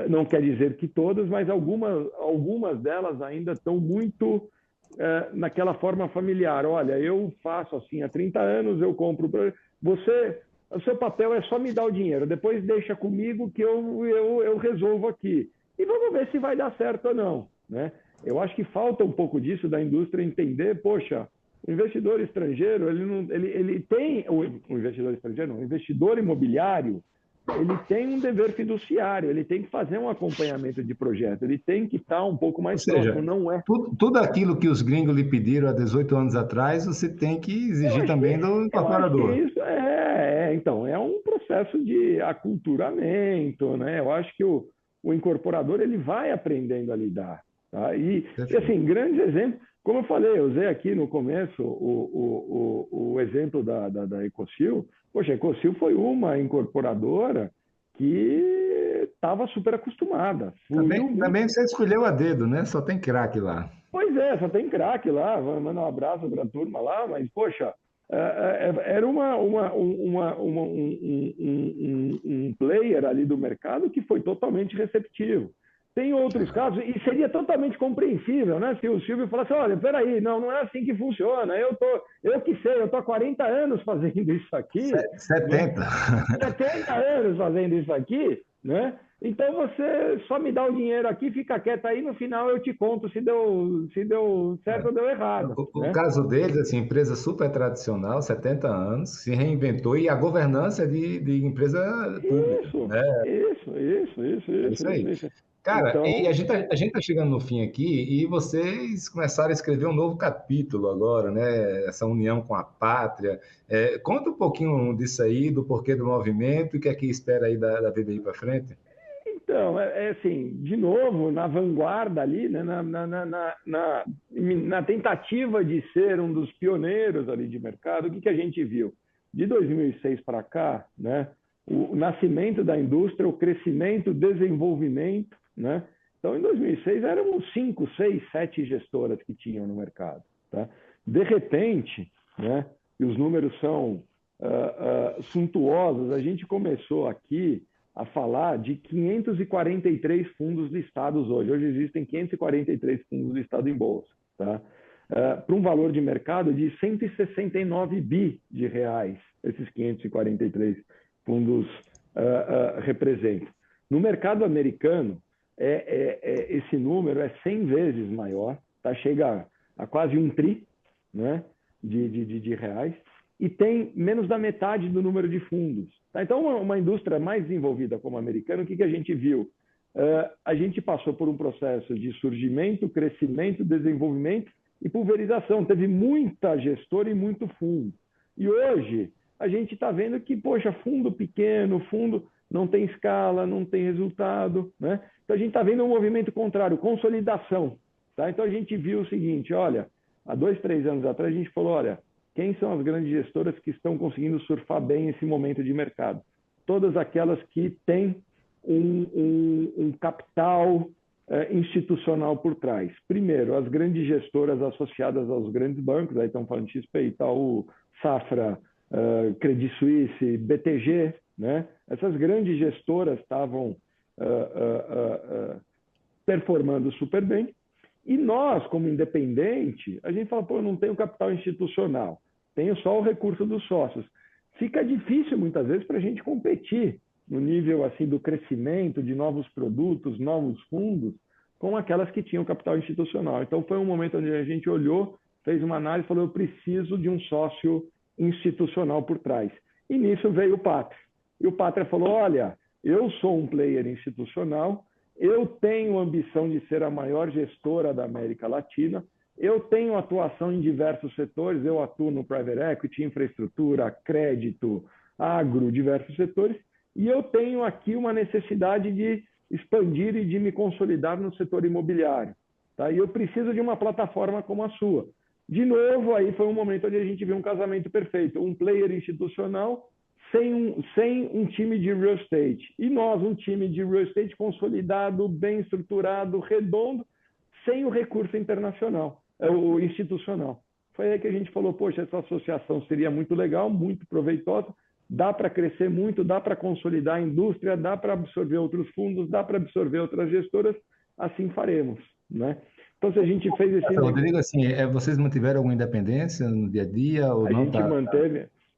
não quer dizer que todas, mas algumas delas ainda estão muito naquela forma familiar. Olha, eu faço assim há 30 anos, eu compro. O seu papel é só me dar o dinheiro, depois deixa comigo que eu resolvo aqui. E vamos ver se vai dar certo ou não. Né? Eu acho que falta um pouco disso da indústria entender, poxa, o investidor estrangeiro, ele tem, o investidor estrangeiro não, o investidor imobiliário, ele tem um dever fiduciário, ele tem que fazer um acompanhamento de projeto, ele tem que estar um pouco mais próximo, não é? Tudo aquilo que os gringos lhe pediram há 18 anos atrás, você tem que exigir também do incorporador. Isso então, é um processo de aculturamento, né? Eu acho que o incorporador ele vai aprendendo a lidar. Tá? E assim, grandes exemplos, como eu falei, eu usei aqui no começo o exemplo da Ecosil. Poxa, a Ecosil foi uma incorporadora que estava super acostumada. Também você escolheu a dedo, né? Só tem craque lá. Pois é, só tem craque lá. Manda um abraço para a turma lá, mas, poxa, era um player ali do mercado que foi totalmente receptivo. Tem outros casos, e seria totalmente compreensível, né? Se o Silvio falasse, olha, peraí, não é assim que funciona. Eu que sei, eu estou há 40 anos fazendo isso aqui. 70. Né? 70 anos fazendo isso aqui, né? Então você só me dá o dinheiro aqui, fica quieto aí, no final eu te conto se deu certo ou deu errado. O Né? caso deles, assim, empresa super tradicional, 70 anos, se reinventou e a governança é de empresa pública, Isso, né? É isso aí. isso. Cara, e Então, a gente tá chegando no fim aqui e vocês começaram a escrever um novo capítulo agora, né? Essa união com a pátria. Conta um pouquinho disso aí, do porquê do movimento e o que é que espera aí da VBI para frente. Então, assim, de novo, na vanguarda ali, né, na tentativa de ser um dos pioneiros ali de mercado, o que a gente viu? De 2006 para cá, né, o nascimento da indústria, o crescimento, o desenvolvimento, né? Então, em 2006, éramos 5, 6, 7 gestoras que tinham no mercado. Tá? De repente, né, e os números são suntuosos, a gente começou aqui a falar de 543 fundos listados hoje. Hoje existem 543 fundos listados em bolsa, tá? Para um valor de mercado de 169 bi de reais, esses 543 fundos representam. No mercado americano, esse número é 100 vezes maior, tá? Chega a quase 1 tri, né, de reais, e tem menos da metade do número de fundos. Tá? Então, uma indústria mais desenvolvida como a americana, o que a gente viu? A gente passou por um processo de surgimento, crescimento, desenvolvimento e pulverização. Teve muita gestora e muito fundo. E hoje, a gente está vendo que, poxa, fundo pequeno, fundo não tem escala, não tem resultado. Né? Então, a gente está vendo um movimento contrário, consolidação. Tá? Então, a gente viu o seguinte, olha, há 2, 3 anos atrás, a gente falou, olha, quem são as grandes gestoras que estão conseguindo surfar bem esse momento de mercado? Todas aquelas que têm um capital institucional por trás. Primeiro, as grandes gestoras associadas aos grandes bancos, aí estão falando XP, Itaú, Safra, Credit Suisse, BTG, né? Essas grandes gestoras estavam performando super bem. E nós, como independente, a gente fala, pô, eu não tenho capital institucional, tenho só o recurso dos sócios. Fica difícil, muitas vezes, para a gente competir no nível assim do crescimento de novos produtos, novos fundos, com aquelas que tinham capital institucional. Então, foi um momento onde a gente olhou, fez uma análise e falou, eu preciso de um sócio institucional por trás. E nisso veio o Pátria. E o Pátria falou, olha, eu sou um player institucional, eu tenho ambição de ser a maior gestora da América Latina, eu tenho atuação em diversos setores, eu atuo no private equity, infraestrutura, crédito, agro, diversos setores, e eu tenho aqui uma necessidade de expandir e de me consolidar no setor imobiliário. Tá? E eu preciso de uma plataforma como a sua. De novo, aí foi um momento onde a gente viu um casamento perfeito, um player institucional sem um time de real estate. E nós, um time de real estate consolidado, bem estruturado, redondo, sem o recurso internacional, o institucional. Foi aí que a gente falou, poxa, essa associação seria muito legal, muito proveitosa, dá para crescer muito, dá para consolidar a indústria, dá para absorver outros fundos, dá para absorver outras gestoras, assim faremos. Né? Então, se a gente fez esse... Rodrigo, assim, vocês mantiveram alguma independência no dia a dia ou não?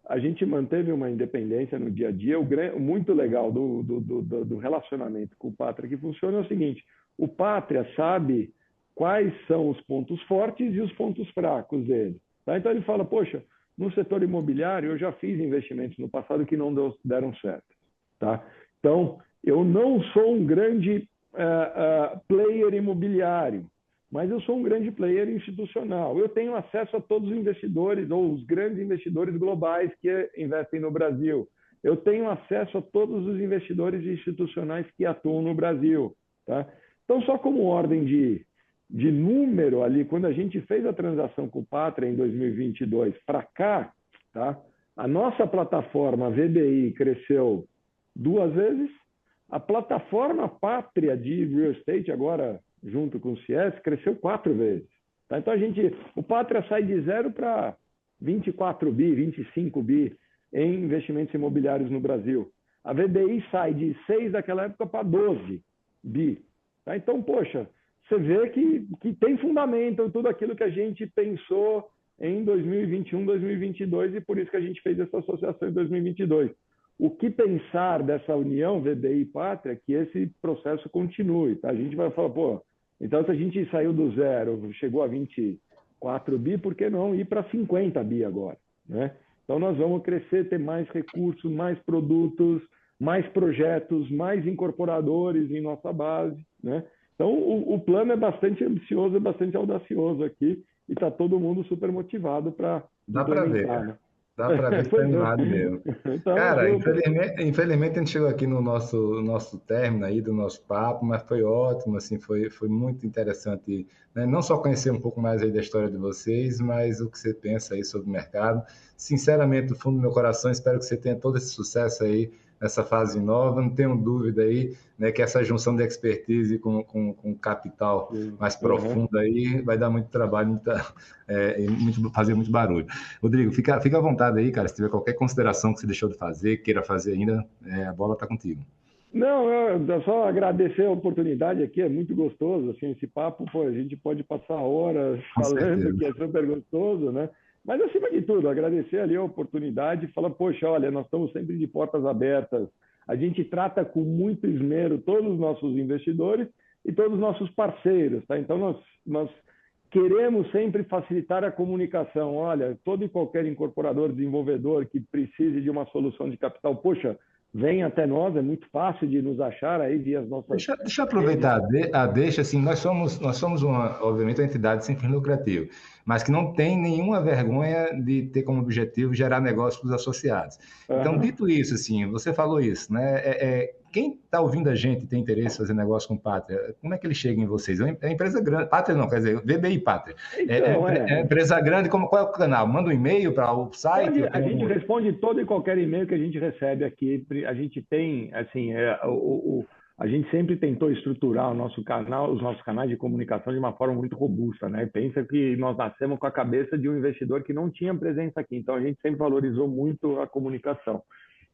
A gente manteve uma independência no dia a dia. O muito legal do relacionamento com o Pátria que funciona é o seguinte, o Pátria sabe quais são os pontos fortes e os pontos fracos dele. Tá? Então ele fala, poxa, no setor imobiliário eu já fiz investimentos no passado que não deram certo. Tá? Então, eu não sou um grande player imobiliário, mas eu sou um grande player institucional. Eu tenho acesso a todos os investidores ou os grandes investidores globais que investem no Brasil. Eu tenho acesso a todos os investidores institucionais que atuam no Brasil. Tá? Então, só como ordem de número ali, quando a gente fez a transação com o Pátria em 2022 para cá, tá? A nossa plataforma VBI cresceu 2 vezes, a plataforma Pátria de real estate, agora junto com o CS, cresceu 4 vezes. Tá? Então, o Pátria sai de 0 para 24 bi, 25 bi em investimentos imobiliários no Brasil. A VBI sai de 6 daquela época para 12 bi. Tá? Então, poxa, você vê que tem fundamento tudo aquilo que a gente pensou em 2021, 2022, e por isso que a gente fez essa associação em 2022. O que pensar dessa união VBI e Pátria, que esse processo continue. Tá? A gente vai falar, pô, então se a gente saiu do zero, chegou a 24 bi, por que não ir para 50 bi agora? Né? Então nós vamos crescer, ter mais recursos, mais produtos, mais projetos, mais incorporadores em nossa base. Né? Então o plano é bastante ambicioso, é bastante audacioso aqui, e está todo mundo super motivado para Dá para ver, né? Dá para ver que está animado mesmo. Então, cara, infelizmente a gente chegou aqui no nosso término aí do nosso papo, mas foi ótimo, assim, foi muito interessante, né? Não só conhecer um pouco mais aí da história de vocês, mas o que você pensa aí sobre o mercado. Sinceramente, do fundo do meu coração, espero que você tenha todo esse sucesso aí nessa fase nova. Não tenho dúvida aí, né, que essa junção de expertise com capital mais profundo aí vai dar muito trabalho, fazer muito barulho. Rodrigo, fica à vontade aí, cara, se tiver qualquer consideração que você deixou de fazer, queira fazer ainda, a bola está contigo. Não, eu só agradecer a oportunidade aqui, é muito gostoso, assim, esse papo, pô, a gente pode passar horas falando, que é super gostoso, né? Mas, acima de tudo, agradecer ali a oportunidade e falar, poxa, olha, nós estamos sempre de portas abertas, a gente trata com muito esmero todos os nossos investidores e todos os nossos parceiros, tá? Então, nós queremos sempre facilitar a comunicação. Olha, todo e qualquer incorporador, desenvolvedor que precise de uma solução de capital, poxa, vem até nós, é muito fácil de nos achar aí via as nossas... Deixa eu aproveitar deixa, assim, nós somos obviamente, uma entidade sem fins lucrativos, mas que não tem nenhuma vergonha de ter como objetivo gerar negócio para os associados. Então, dito isso, assim, você falou isso, né? Quem está ouvindo a gente e tem interesse em fazer negócio com Pátria, como é que ele chega em vocês? É empresa grande, Pátria não, quer dizer, VBI Pátria. Então, é empresa grande, qual é o canal? Manda um e-mail para o site? A gente responde todo e qualquer e-mail que a gente recebe aqui. A gente tem, assim, a gente sempre tentou estruturar os nossos canais de comunicação de uma forma muito robusta, né? Pensa que nós nascemos com a cabeça de um investidor que não tinha presença aqui, então a gente sempre valorizou muito a comunicação.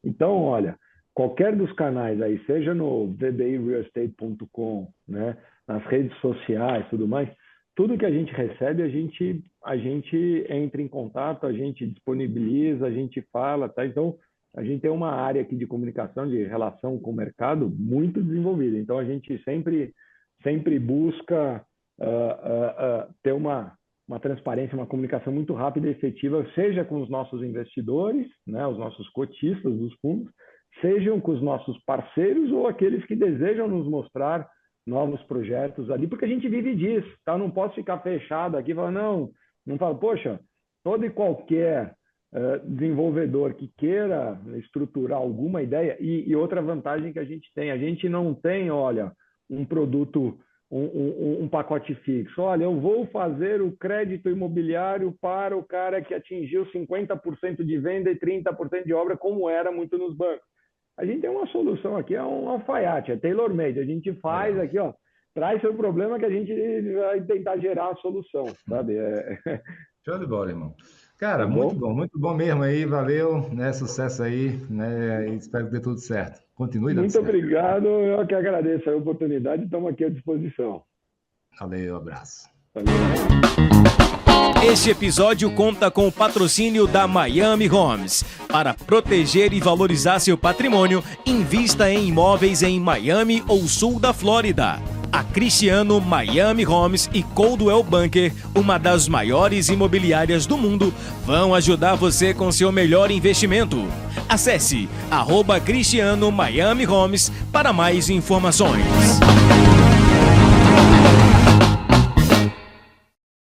Então, olha, qualquer dos canais aí, seja no vbirealestate.com, né, nas redes sociais, tudo mais, tudo que a gente recebe, a gente entra em contato, a gente disponibiliza, a gente fala, tá? Então, a gente tem uma área aqui de comunicação, de relação com o mercado muito desenvolvida. Então, a gente sempre busca ter uma transparência, uma comunicação muito rápida e efetiva, seja com os nossos investidores, né, os nossos cotistas dos fundos, sejam com os nossos parceiros ou aqueles que desejam nos mostrar novos projetos ali, porque a gente vive disso, tá? Eu não posso ficar fechado aqui e falar, não falo, poxa, todo e qualquer desenvolvedor que queira estruturar alguma ideia, e outra vantagem que a gente não tem, olha, um produto, um pacote fixo. Olha, eu vou fazer o crédito imobiliário para o cara que atingiu 50% de venda e 30% de obra, como era muito nos bancos. A gente tem uma solução aqui, é um alfaiate, é tailor-made. A gente faz aqui, ó, traz seu problema que a gente vai tentar gerar a solução, sabe? Show de bola, irmão. Cara, muito bom mesmo aí, valeu, né? Sucesso aí, né? E espero que dê tudo certo. Continue dando certo. Muito obrigado, eu que agradeço a oportunidade, estamos aqui à disposição. Valeu, abraço. Valeu. Este episódio conta com o patrocínio da Miami Homes. Para proteger e valorizar seu patrimônio, invista em imóveis em Miami ou sul da Flórida. A Cristiano Miami Homes e Coldwell Banker, uma das maiores imobiliárias do mundo, vão ajudar você com seu melhor investimento. Acesse @Cristiano Miami Homes para mais informações.